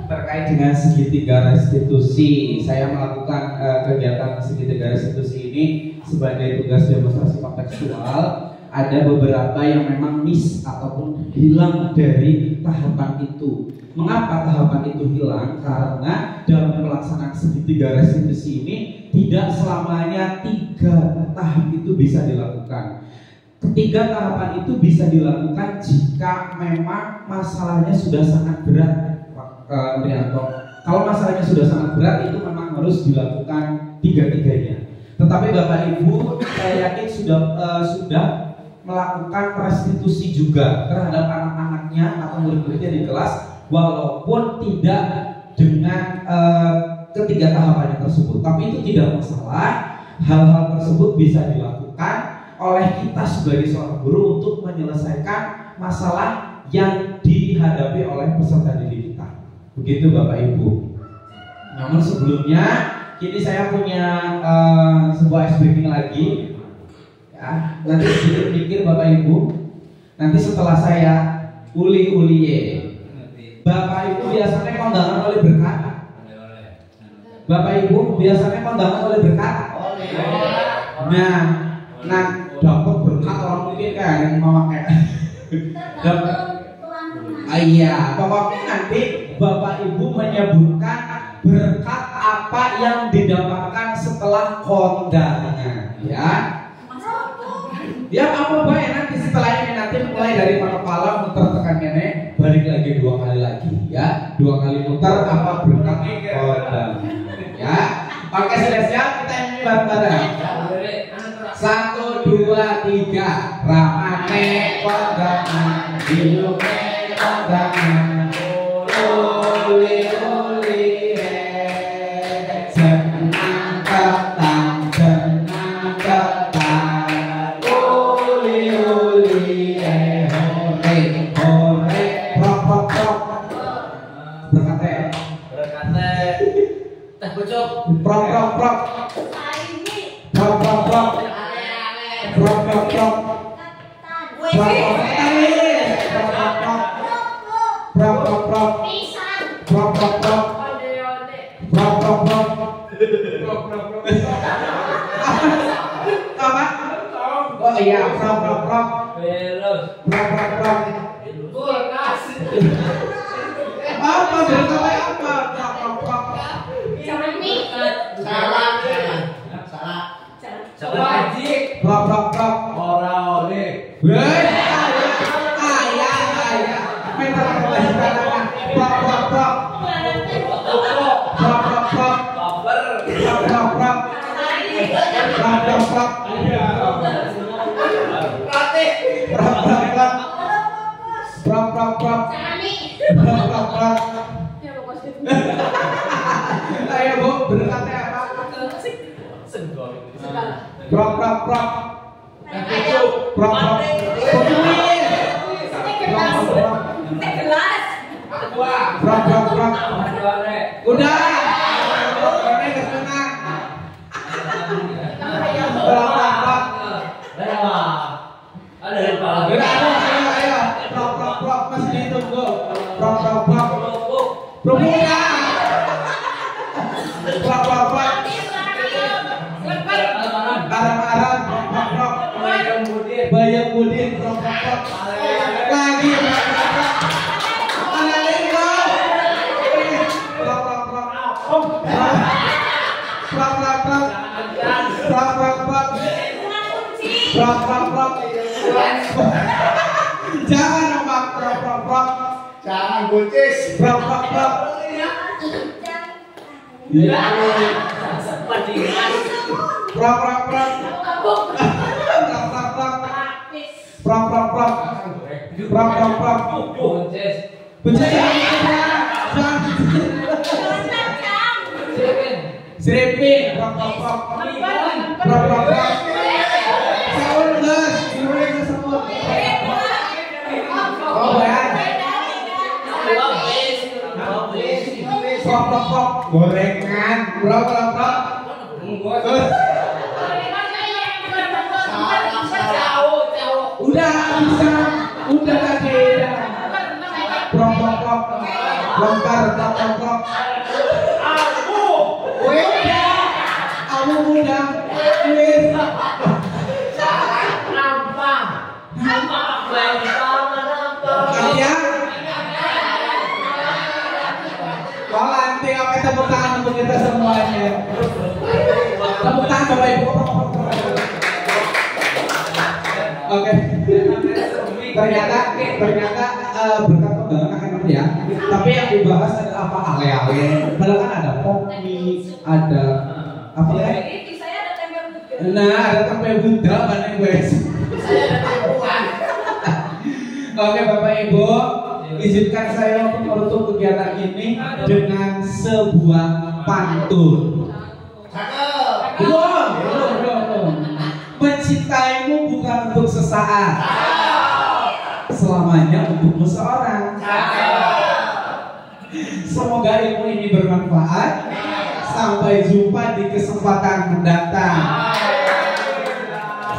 terkait dengan segitiga restitusi. Saya melakukan kegiatan segitiga restitusi ini sebagai tugas demonstrasi kontekstual. Ada beberapa yang memang miss ataupun hilang dari tahapan itu. Mengapa tahapan itu hilang? Karena dalam pelaksanaan segitiga restitusi ini tidak selamanya 3 tahap itu bisa dilakukan. Ketiga tahapan itu bisa dilakukan jika memang masalahnya sudah sangat berat, Pak Andrianto. Kalau masalahnya sudah sangat berat itu memang harus dilakukan 3-tiganya. Tetapi Bapak Ibu, saya yakin sudah melakukan restitusi juga terhadap anak-anaknya atau murid-muridnya di kelas, walaupun tidak dengan ketiga tahapannya tersebut. Tapi itu tidak masalah. Hal-hal tersebut bisa dilakukan oleh kita sebagai seorang guru untuk menyelesaikan masalah yang dihadapi oleh peserta didik kita. Begitu Bapak Ibu. Namun sebelumnya, kini saya punya sebuah ice breaking lagi. Ya, nanti sedikit mikir Bapak Ibu. Nanti setelah saya uli-uli Bapak Ibu biasanya kondangan oleh berkat. Bapak Ibu biasanya kondangan oleh berkat. Nah dapat berkat orang mungkin kan mau kayak dapat. Iya, pokoknya nanti Bapak Ibu menyebutkan berkat apa yang didapatkan setelah kondangan, ya. Ya apa baik nanti setelah ini nanti mulai dari kepala muter tekan kene, balik lagi 2 kali lagi, ya. 2 kali muter apa berkat kondangan, ya. Oke, sudah siap, kita nyanyi bareng-bareng. 1, 2, 3. Ramane kondangan, hidupe kondangan, uli-uli senang ketang, senang ketang, uli-uli hore, hore, prok, prok, prok. Berkate teh pucuk, prok, prok, prok, prok, prok, prok, prok, prok, prok. Oh iya, prok. Apa berkata apa? Prok. salah haji, Prok. ora oleh. Weh, ayah. Minta kewajiban. Prok. Prok. Ayo Bu, berkatnya apa? Prok. Udah. Ini kesenang. Ada di kepala. Ayo. Prok. Masih ditunggu. Prok. Berbuka. Prok. Aram. Prok. Bayang Budin. Prok. Lagi. Prok. Jangan omak. Prok. Jangan buncis. Prok. Ya, sepertinya. Prok. Seripin. Prok. Saur gas, diulang ke semut. Oh ya. Prok. Gorengan. Prok. Udah bisa. Udah tadi. Prok. Longkar. Kamu mudah. Nanti oke, tepuk tangan untuk kita semuanya. Tepuk tangan Bapak Ibu. Oke. Ternyata berkat kondangan enak ya. Tapi yang dibahas ada apa? Ale-ale. Padahal kan ada kopi, ada apa ya? Nah, ada tempe Buddha mana guys? Oke Bapak Ibu, izinkan saya untuk menutup kegiatan ini dengan sebuah pantun. Belum. Mencintaimu bukan untuk sesaat, selamanya untukmu seorang. Semoga ilmu ini bermanfaat. Sampai jumpa di kesempatan mendatang.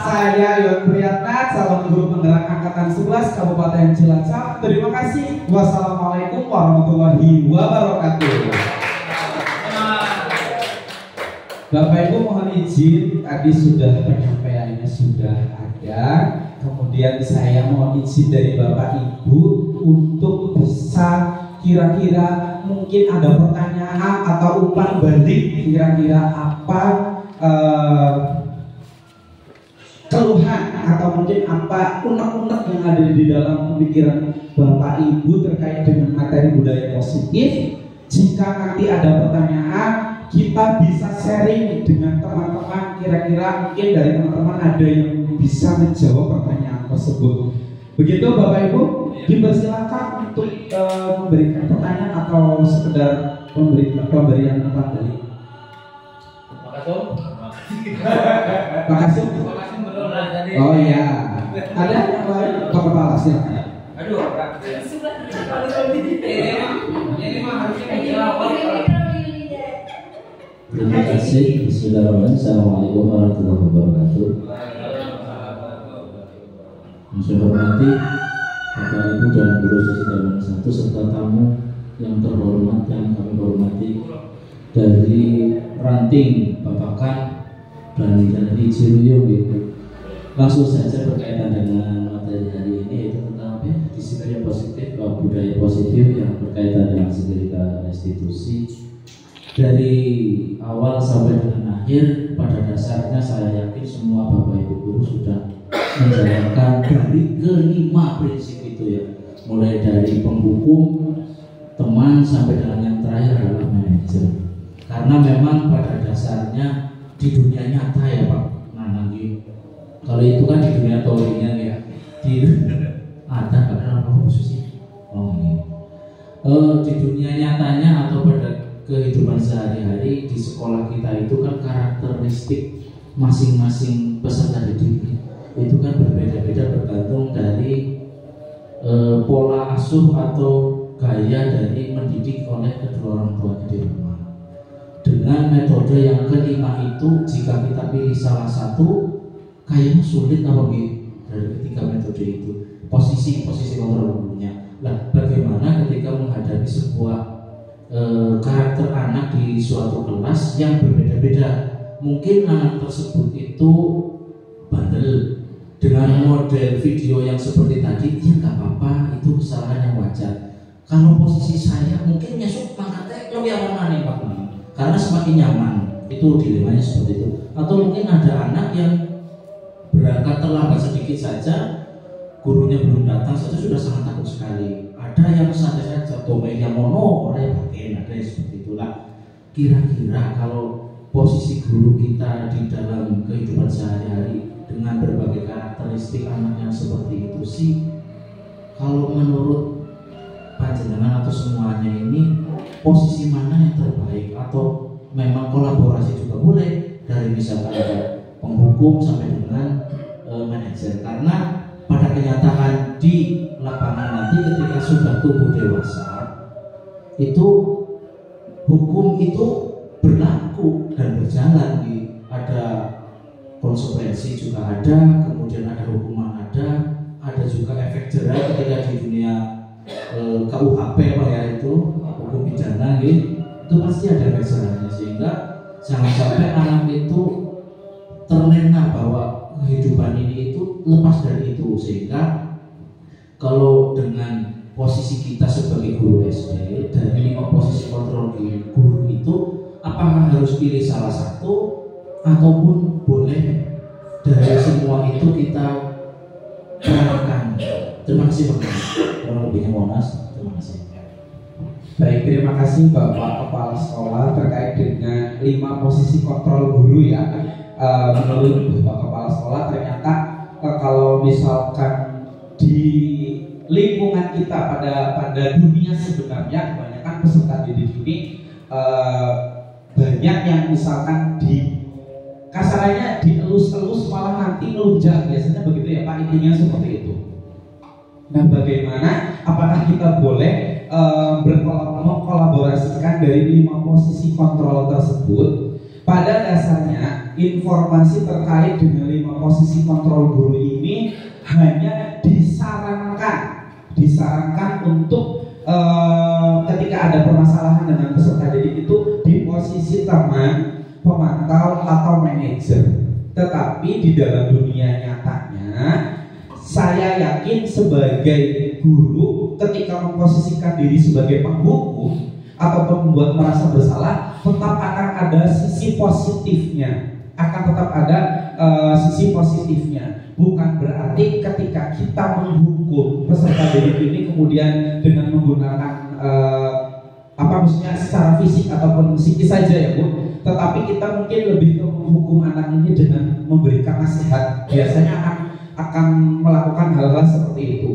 Saya Yon Priyatna, calon guru penggerak angkatan 11 Kabupaten Cilacap. Terima kasih. Wassalamualaikum warahmatullahi wabarakatuh. Bapak Ibu mohon izin, tadi sudah penyampaiannya sudah ada. Kemudian saya mohon izin dari Bapak Ibu untuk bisa kira-kira mungkin ada pertanyaan atau umpan balik, kira-kira apa keluhan atau mungkin apa unek-unek yang ada di dalam pemikiran Bapak Ibu terkait dengan materi budaya positif. Jika nanti ada pertanyaan, kita bisa sharing dengan teman-teman. Kira-kira mungkin dari teman-teman ada yang bisa menjawab pertanyaan tersebut. Begitu Bapak Ibu, dipersilakan untuk memberikan pertanyaan atau sekedar pemberian umpan balik. Makasih. Oh iya, ada yang lain? Pak Kepala silakan. Aduh, ini mah harusnya dijawab. Terima kasih. Bismillahirrahmanirrahim. Assalamualaikum warahmatullahi wabarakatuh. Yang saya hormati Bapak Ibu dan Guru Sesi Darman 1 serta tamu yang terhormat yang kami hormati dari ranting Bapakan dan dari Ciruyung gitu. Langsung saja berkaitan dengan materi hari ini, yaitu tentang disiplin positif, budaya positif yang berkaitan dengan segala institusi. Dari awal sampai dengan akhir, pada dasarnya saya yakin semua Bapak Ibu guru sudah menjalankan dari kelima prinsip itu ya, mulai dari penghukum, teman, sampai dengan yang terakhir adalah manajer. Karena memang pada dasarnya di dunia nyata ya Pak Nanang, kalau itu kan di dunia teorinya ya, di ada apa khususnya di dunia nyatanya atau pada kehidupan sehari-hari di sekolah kita itu kan karakteristik masing-masing peserta didik itu kan berbeda-beda bergantung dari pola asuh atau gaya dari mendidik oleh kedua orang tuanya di rumah. Dengan metode yang kelima itu, jika kita pilih salah satu, kayaknya sulit apa gitu dari ketiga metode itu. Posisi kontrol gurunya. Nah, bagaimana ketika menghadapi sebuah karakter anak di suatu kelas yang berbeda-beda? Mungkin anak tersebut itu bandel. Dengan model video yang seperti tadi, ya nggak apa-apa, itu kesalahan yang wajar. Kalau posisi saya, mungkin nyesuk pangkatnya lebih aman nih Pak, karena semakin nyaman. Itu dilemanya seperti itu. Atau mungkin ada anak yang berangkat terlambat sedikit saja, gurunya belum datang saja sudah sangat takut sekali. Ada yang santai saja, domain yang mono, orang yang bagian, ada yang seperti itulah. Kira-kira kalau posisi guru kita di dalam kehidupan sehari-hari dengan berbagai karakteristik anak yang seperti itu sih, kalau menurut panjenengan atau semuanya ini, posisi mana yang terbaik? Atau memang kolaborasi juga boleh dari misalkan ada penghukum sampai dengan manajer? Karena pada kenyataan di lapangan nanti ketika sudah tumbuh dewasa, itu hukum itu berlaku dan berjalan. Ada konsekuensi juga ada, kemudian ada hukuman ada juga efek jerak ketika di dunia KUHP Pak ya, itu hukum pidana gitu, itu pasti ada efek jeraknya, sehingga jangan sampai anak itu terlena bahwa kehidupan ini itu lepas dari itu. Sehingga kalau dengan posisi kita sebagai guru SD dari 5 posisi kontrol guru itu, apakah harus pilih salah satu ataupun boleh dari semua itu kita perankan? Terima kasih Pak. Kurang lebihnya Monas. Terima kasih. Baik, terima kasih Bapak Kepala Sekolah terkait dengan 5 posisi kontrol guru ya. Menurut Bapak Kepala Sekolah ternyata kalau misalkan di lingkungan kita pada dunia sebenarnya kebanyakan peserta didik ini banyak yang misalkan kasarannya dielus-elus malah nanti ngelunjak, biasanya begitu ya Pak, intinya seperti itu. Nah, bagaimana? Apakah kita boleh mengkolaborasikan dari 5 posisi kontrol tersebut. Pada dasarnya informasi terkait dengan 5 posisi kontrol guru ini hanya disarankan untuk ketika ada permasalahan dengan peserta didik itu di posisi teman, pemantau atau manajer. Tetapi di dalam dunia nyatanya, saya yakin sebagai guru ketika memposisikan diri sebagai penghukum atau membuat merasa bersalah, tetap akan ada sisi positifnya. Bukan berarti ketika kita menghukum peserta didik ini kemudian dengan menggunakan secara fisik ataupun psikis saja ya Bu. Tetapi kita mungkin lebih ke menghukum anak ini dengan memberikan nasihat. Biasanya akan melakukan hal-hal seperti itu.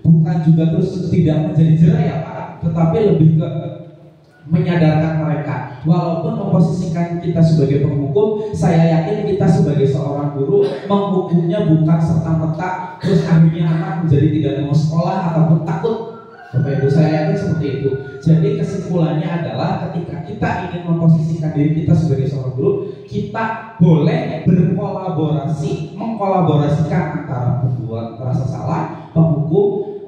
Bukan juga terus tidak menjadi jerah ya Pak, tetapi lebih ke menyadarkan mereka. Walaupun memposisikan kita sebagai penghukum, saya yakin kita sebagai seorang guru menghukumnya bukan serta-merta terus akhirnya anak menjadi tidak mau sekolah ataupun takut. Bapak Ibu, saya yakin seperti itu. Jadi kesimpulannya adalah ketika kita ingin memposisikan diri kita sebagai seorang guru, kita boleh mengkolaborasikan antara pembuat merasa salah, penghukum,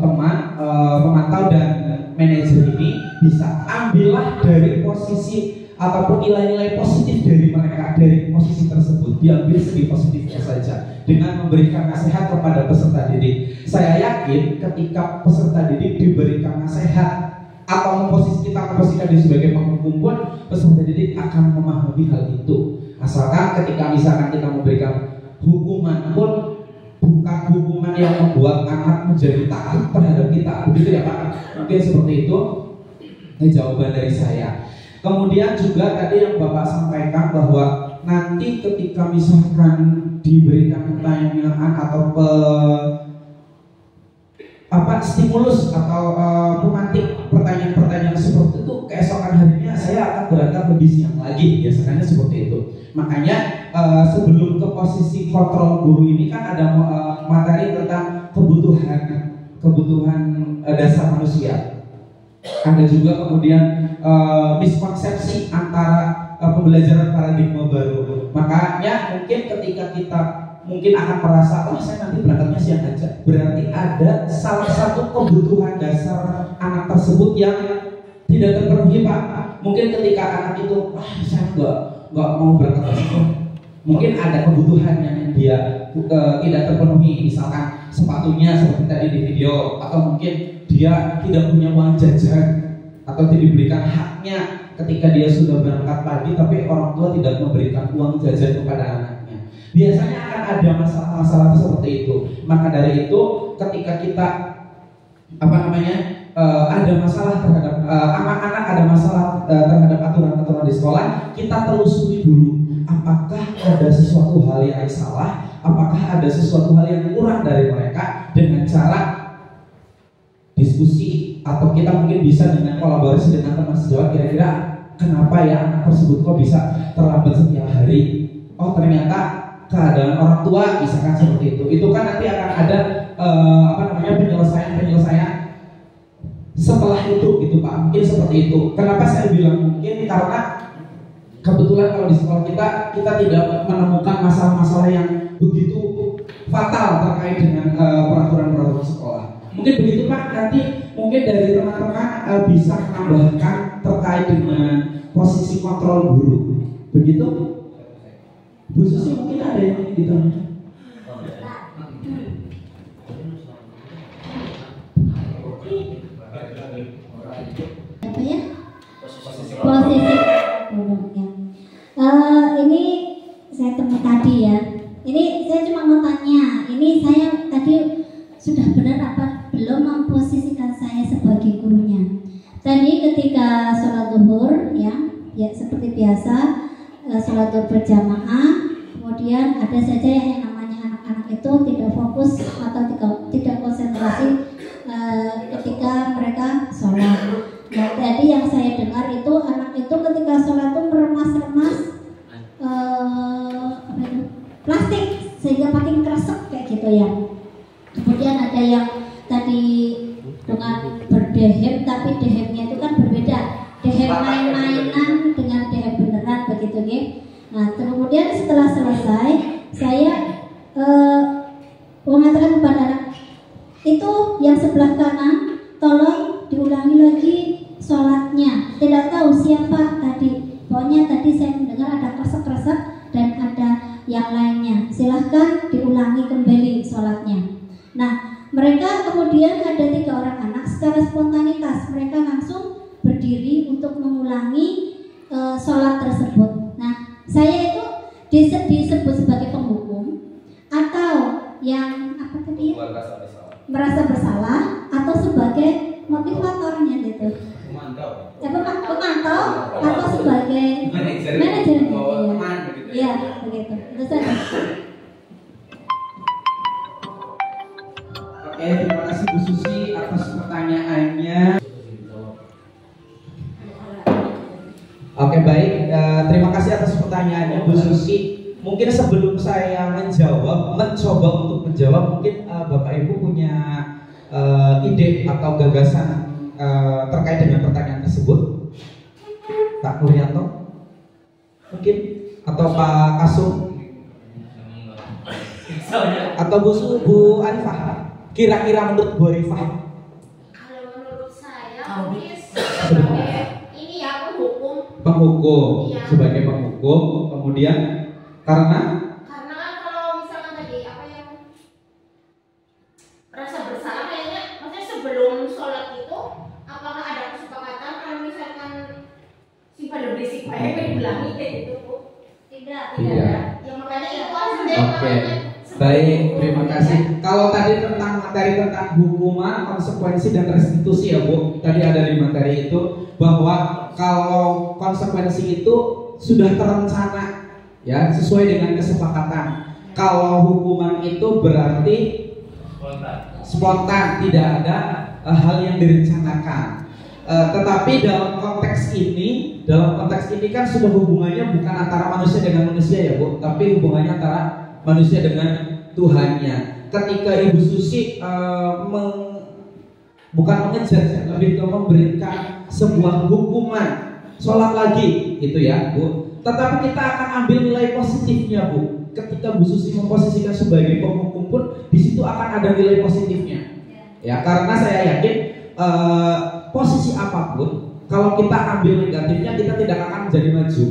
teman, pemantau dan manajer ini. Bisa ambillah dari posisi ataupun nilai-nilai positif dari mereka dari posisi tersebut, diambil segi positifnya saja dengan memberikan nasihat kepada peserta didik. Saya yakin ketika peserta didik diberikan nasihat atau memposisikan diri sebagai penghukum pun, peserta didik akan memahami hal itu. Asalkan ketika misalkan kita memberikan hukuman pun bukan hukuman yang membuat anak menjadi takut terhadap kita, begitu ya Pak? Mungkin seperti itu. Ini jawaban dari saya. Kemudian juga tadi yang Bapak sampaikan bahwa nanti ketika misalkan diberikan pertanyaan atau stimulus atau pemantik pertanyaan-pertanyaan seperti itu, keesokan harinya saya akan berangkat lebih siang lagi, biasanya seperti itu. Makanya sebelum ke posisi kontrol guru ini kan ada materi tentang kebutuhan dasar manusia. Ada juga kemudian miskonsepsi antara pembelajaran paradigma baru. Makanya mungkin ketika kita mungkin akan merasa, saya nanti berangkatnya siang aja, berarti ada salah satu kebutuhan dasar anak tersebut yang tidak terpenuhi Pak. Mungkin ketika anak itu, saya nggak mau berangkat sekolah, mungkin ada kebutuhan yang dia tidak terpenuhi, misalkan sepatunya seperti tadi di video, atau mungkin dia tidak punya uang jajan atau tidak diberikan haknya ketika dia sudah berangkat pagi, tapi orang tua tidak memberikan uang jajan kepada anaknya. Biasanya akan ada masalah-masalah seperti itu. Maka dari itu ketika kita ada masalah terhadap anak-anak, ada masalah terhadap aturan-aturan di sekolah, kita telusuri dulu apakah ada sesuatu hal yang salah, apakah ada sesuatu hal yang kurang dari mereka, dengan cara diskusi atau kita mungkin bisa dengan kolaborasi dengan teman sejawat, kira-kira kenapa ya anak tersebut kok bisa terlambat setiap hari? Oh ternyata keadaan orang tua, misalkan seperti itu. Itu kan nanti akan ada penyelesaian setelah itu gitu Pak, mungkin seperti itu. Kenapa saya bilang mungkin? Karena kebetulan kalau di sekolah kita tidak menemukan masalah-masalah yang begitu fatal terkait dengan peraturan-peraturan sekolah. Mungkin begitu Pak. Nanti mungkin dari teman-teman bisa menambahkan terkait dengan posisi kontrol guru. Begitu? Bu Susi mungkin ada yang ditanya. Apa ya? Posisi ini saya temu tadi ya. Ini saya cuma mau tanya. Ini saya tadi sudah benar apa belum memposisikan saya sebagai gurunya. Tadi ketika sholat zuhur ya seperti biasa sholat zuhur berjamaah, kemudian ada saja yang namanya anak-anak itu tidak fokus atau tidak konsentrasi ketika mereka sholat. Nah, tadi yang saya dengar itu anak itu ketika sholat itu meremas-remas plastik sehingga makin kresek kayak gitu ya. Kemudian ada yang tadi dengan berdehek Nah, kemudian setelah selesai, saya mengatakan kepada anak itu yang sebelah kanan, tolong diulangi lagi sholatnya. Tidak tahu siapa tadi. Pokoknya tadi saya mendengar ada kresek-kresek dan ada yang lainnya. Silahkan diulangi kembali sholatnya. Nah, mereka kemudian ada 3 orang anak secara spontanitas mereka langsung berdiri untuk mengulangi sholat tersebut. Nah, saya itu disebut sebagai penghukum atau yang apa tadi? Merasa bersalah atau sebagai motivatornya gitu. Pemantau atau sebagai manajer gitu ya. Iya, begitu. Itu saja. Oke, terima kasih Bu Susi atas pertanyaannya. Oke, baik. Terima kasih atas pertanyaannya Bu Susi. Mungkin sebelum saya mencoba untuk menjawab, mungkin Bapak Ibu punya ide atau gagasan terkait dengan pertanyaan tersebut. Pak Nuryanto, mungkin, atau Pak Kasum, atau Bu Arifah. Kira-kira menurut Bu Arifah? Kalau menurut saya mungkin sebagai ini ya penghukum, iya. Sebagai penghukum, kemudian karena kan kalau misalkan tadi apa yang rasa bersalah kayaknya, maksudnya sebelum sholat itu apakah ada kesepakatan kalau misalkan si pada berisik baik diulangi kayak gitu Bu? Tidak ada. Yang makanya itu Oke. Baik, terima kasih. Kalau tadi tentang materi tentang hukuman, konsekuensi dan restitusi ya Bu, tadi ada di materi itu bahwa kalau konsekuensi itu sudah terencana ya, sesuai dengan kesepakatan. Kalau hukuman itu berarti spontan, tidak ada hal yang direncanakan. Tetapi dalam konteks ini kan sudah hubungannya bukan antara manusia dengan manusia ya Bu, tapi hubungannya antara manusia dengan Tuhannya. Ketika Ibu Susi bukan mengejar, lebih ke memberikan sebuah hukuman, sholat lagi gitu ya Bu. Tetapi kita akan ambil nilai positifnya Bu. Ketika Bu Susi memposisikan sebagai penghukum pun, di situ akan ada nilai positifnya. Ya, karena saya yakin posisi apapun, kalau kita ambil negatifnya, kita tidak akan menjadi maju.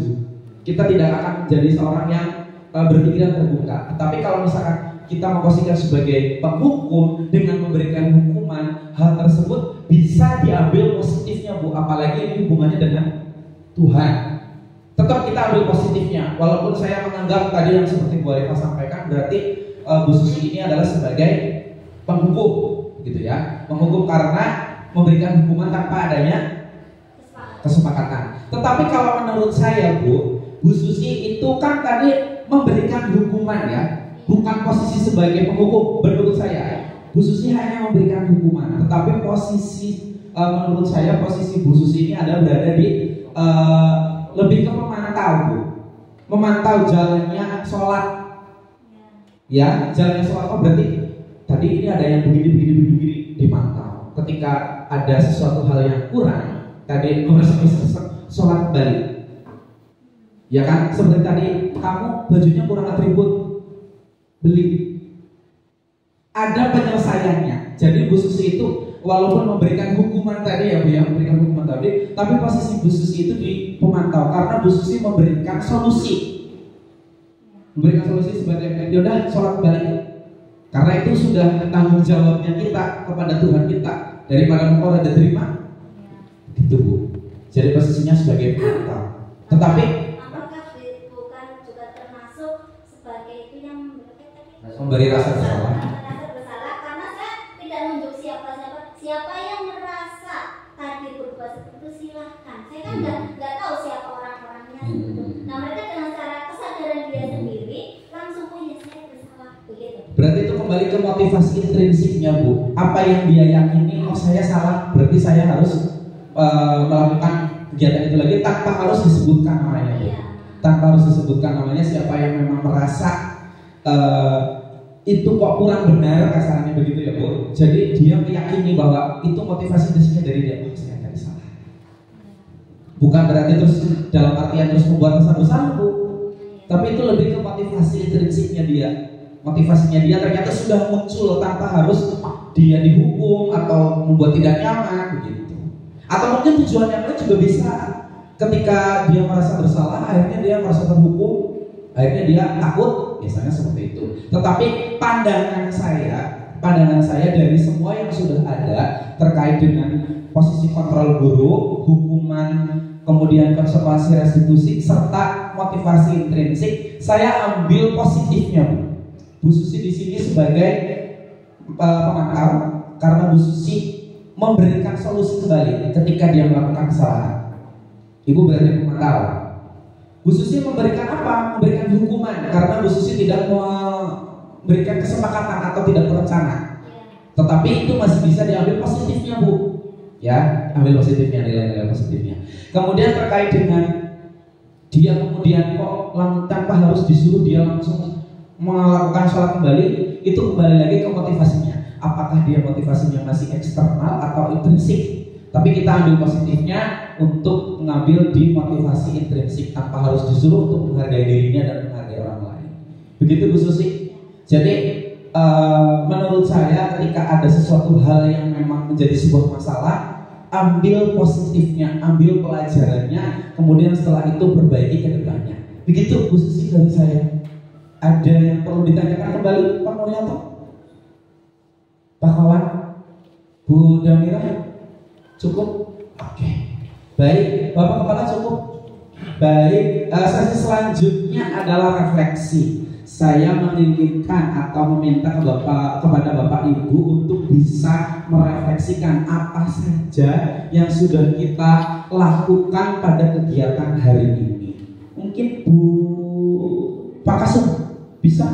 Kita tidak akan menjadi seorang yang berpikiran terbuka. Tetapi kalau misalkan kita memposisikan sebagai penghukum dengan memberikan hukuman, hal tersebut bisa diambil positifnya Bu. Apalagi ini hubungannya dengan Tuhan. Tetap kita ambil positifnya. Walaupun saya menganggap tadi yang seperti Bu Arifah sampaikan, berarti Bu Susi ini adalah sebagai penghukum, gitu ya. Penghukum karena memberikan hukuman tanpa adanya kesepakatan. Tetapi kalau menurut saya Bu Susi itu kan tadi memberikan hukuman ya, bukan posisi sebagai penghukum. Menurut saya Bu Susi hanya memberikan hukuman, tetapi posisi menurut saya posisi Bu Susi ini adalah berada di lebih ke memantau Bu, memantau jalannya sholat ya, jalannya sholat. Oh berarti tadi ini ada yang begini dimantau. Ketika ada sesuatu hal yang kurang, tadi sholat kembali. Ya kan, seperti tadi kamu bajunya kurang atribut, beli. Ada penyelesaiannya. Jadi Bu Susi itu walaupun memberikan hukuman tadi ya Bu ya, memberikan hukuman tadi, tapi posisi Bu Susi itu di pemantau karena Bu Susi memberikan solusi. Memberikan solusi sebagai yaudah sholat kembali. Karena itu sudah tanggung jawabnya kita kepada Tuhan kita. Daripada engkau ada terima, gitu Bu. Jadi posisinya sebagai pemantau. Tetapi memberi rasa bersalah. Karena saya tidak menunjuk siapa yang merasa tadi berbuat seperti itu, silahkan. Saya kan nggak tahu siapa orang-orangnya. Nah mereka dengan cara kesadaran dia sendiri langsung punya saya bersalah begitu. Berarti itu kembali ke motivasi intrinsiknya Bu. Apa yang dia yakini, oh saya salah, berarti saya harus melakukan kegiatan itu lagi tanpa harus disebutkan namanya Bu. Tanpa harus disebutkan namanya, siapa yang memang merasa itu kok kurang benar kasarnya begitu ya Bu. Jadi dia meyakini bahwa itu motivasi intrinsiknya dari dia, saya tadi salah. Bukan berarti terus dalam artian terus membuat kesan besar Bu. tapi itu lebih ke motivasi intrinsiknya dia. Motivasinya dia ternyata sudah muncul tanpa harus dia dihukum atau membuat tidak nyaman begitu. Atau mungkin tujuan yang lain juga bisa. Ketika dia merasa bersalah, akhirnya dia merasa terhukum, akhirnya dia takut, biasanya seperti itu. Tetapi pandangan saya dari semua yang sudah ada terkait dengan posisi kontrol guru, hukuman, kemudian konsekuensi restitusi serta motivasi intrinsik, saya ambil positifnya, Bu. Bu Susi di sini sebagai pemantau, karena Bu Susi memberikan solusi kembali ketika dia melakukan kesalahan. Ibu berarti pemantau. Bu Susi memberikan apa? Memberikan hukuman karena Bu Susi tidak memberikan kesepakatan atau tidak berencana. Tetapi itu masih bisa diambil positifnya, Bu. Ya, ambil positifnya, nilai-nilai positifnya. Kemudian terkait dengan dia kemudian kok tanpa harus disuruh dia langsung melakukan sholat kembali, itu kembali lagi ke motivasinya. Apakah dia motivasinya masih eksternal atau intrinsik? Tapi kita ambil positifnya untuk mengambil di motivasi intrinsik tanpa harus disuruh untuk menghargai dirinya dan menghargai orang lain. Begitu Bu Susi. Jadi menurut saya ketika ada sesuatu hal yang memang menjadi sebuah masalah, ambil positifnya, ambil pelajarannya, kemudian setelah itu perbaiki ke depannya. Begitu Bu Susi dari saya. Ada yang perlu ditanyakan kembali Pak Muryanto? Pak Kawan? Bu Damira? Cukup? Oke. Baik, Bapak Kepala cukup? Baik, sesi selanjutnya adalah refleksi. Saya menginginkan atau meminta kepada Bapak Ibu untuk bisa merefleksikan apa saja yang sudah kita lakukan pada kegiatan hari ini. Mungkin Bu Pak Kasum bisa?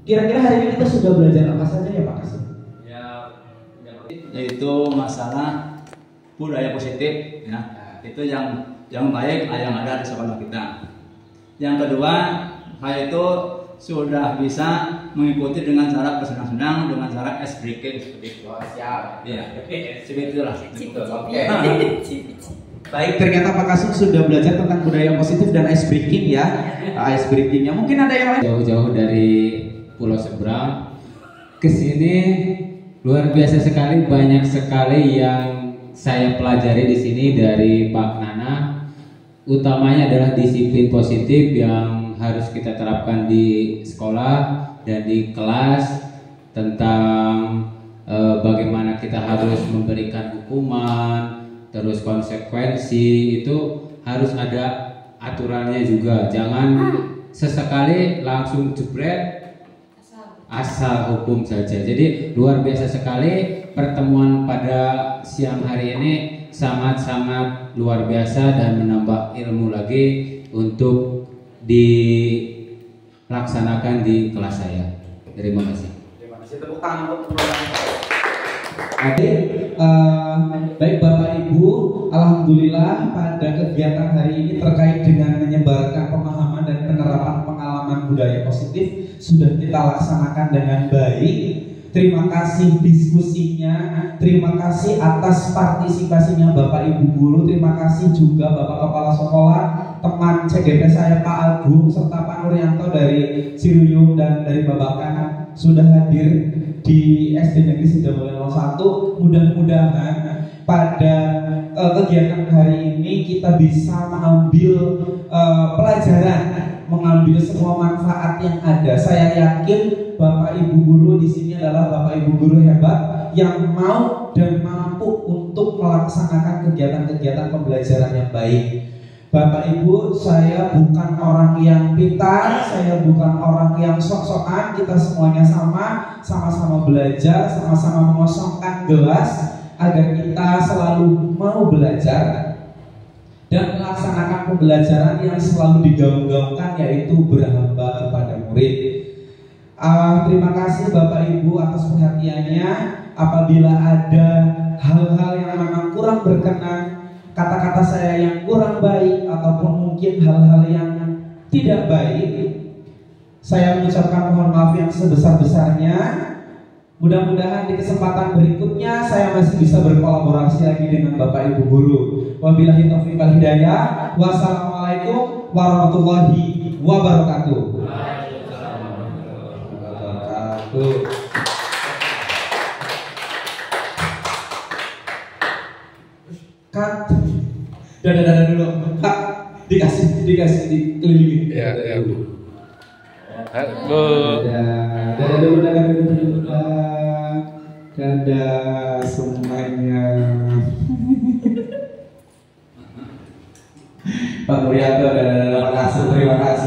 Kira-kira hari ini kita sudah belajar apa saja ya Pak Kasum? Ya, yaitu masalah budaya positif, ya. Itu yang baik yang ada di sekolah kita. Yang kedua, saya itu sudah bisa mengikuti dengan cara bersenang-senang, dengan cara ice breaking seperti itu. Oh, siap. Iya, seperti itulah. Oke. Baik, ternyata Pak Kasum sudah belajar tentang budaya positif dan ice breaking ya. Ice breakingnya mungkin ada yang lain. Jauh-jauh dari pulau seberang ke sini luar biasa sekali, banyak sekali yang saya pelajari di sini dari Pak Nana. Utamanya adalah disiplin positif yang harus kita terapkan di sekolah dan di kelas, tentang bagaimana kita harus memberikan hukuman, terus konsekuensi itu harus ada aturannya juga. Jangan sesekali langsung jebret asal hukum saja. Jadi luar biasa sekali pertemuan pada siang hari ini, sangat-sangat luar biasa dan menambah ilmu lagi untuk dilaksanakan di kelas saya. Terima kasih. Terima kasih. Tepuk tangan untuk baik Bapak Ibu, alhamdulillah pada kegiatan hari ini terkait dengan menyebarkan pemahaman dan penerapan pengalaman budaya positif sudah kita laksanakan dengan baik. Terima kasih diskusinya, terima kasih atas partisipasinya Bapak Ibu guru, terima kasih juga Bapak Kepala Sekolah, teman CGP saya Pak Agung serta Pak Nuryanto dari Siruyung dan dari Babakan sudah hadir di SD Negeri Sidamulya 01. Mudah-mudahan pada kegiatan hari ini kita bisa mengambil pelajaran, mengambil semua manfaat yang ada. Saya yakin Bapak Ibu guru di sini adalah Bapak Ibu guru hebat yang mau dan mampu untuk melaksanakan kegiatan-kegiatan pembelajaran yang baik. Bapak Ibu, saya bukan orang yang pintar, saya bukan orang yang sok-sokan, kita semuanya sama-sama belajar, sama-sama mengosongkan gelas agar kita selalu mau belajar dan melaksanakan pembelajaran yang selalu digaung-gaungkan, yaitu berhamba kepada murid. Terima kasih Bapak Ibu atas perhatiannya. Apabila ada hal-hal yang memang kurang berkenan, kata-kata saya yang kurang baik ataupun mungkin hal-hal yang tidak baik, saya mengucapkan mohon maaf yang sebesar-besarnya. Mudah-mudahan di kesempatan berikutnya saya masih bisa berkolaborasi lagi dengan Bapak Ibu guru. Wabillahi taufiq wal hidayah. Wassalamualaikum warahmatullahi wabarakatuh. Cut. Dadah dulu. Kak, dikasih dikelilingi. Ya. Dadah dulu. Dadah semuanya. Pak Murianto, terima kasih.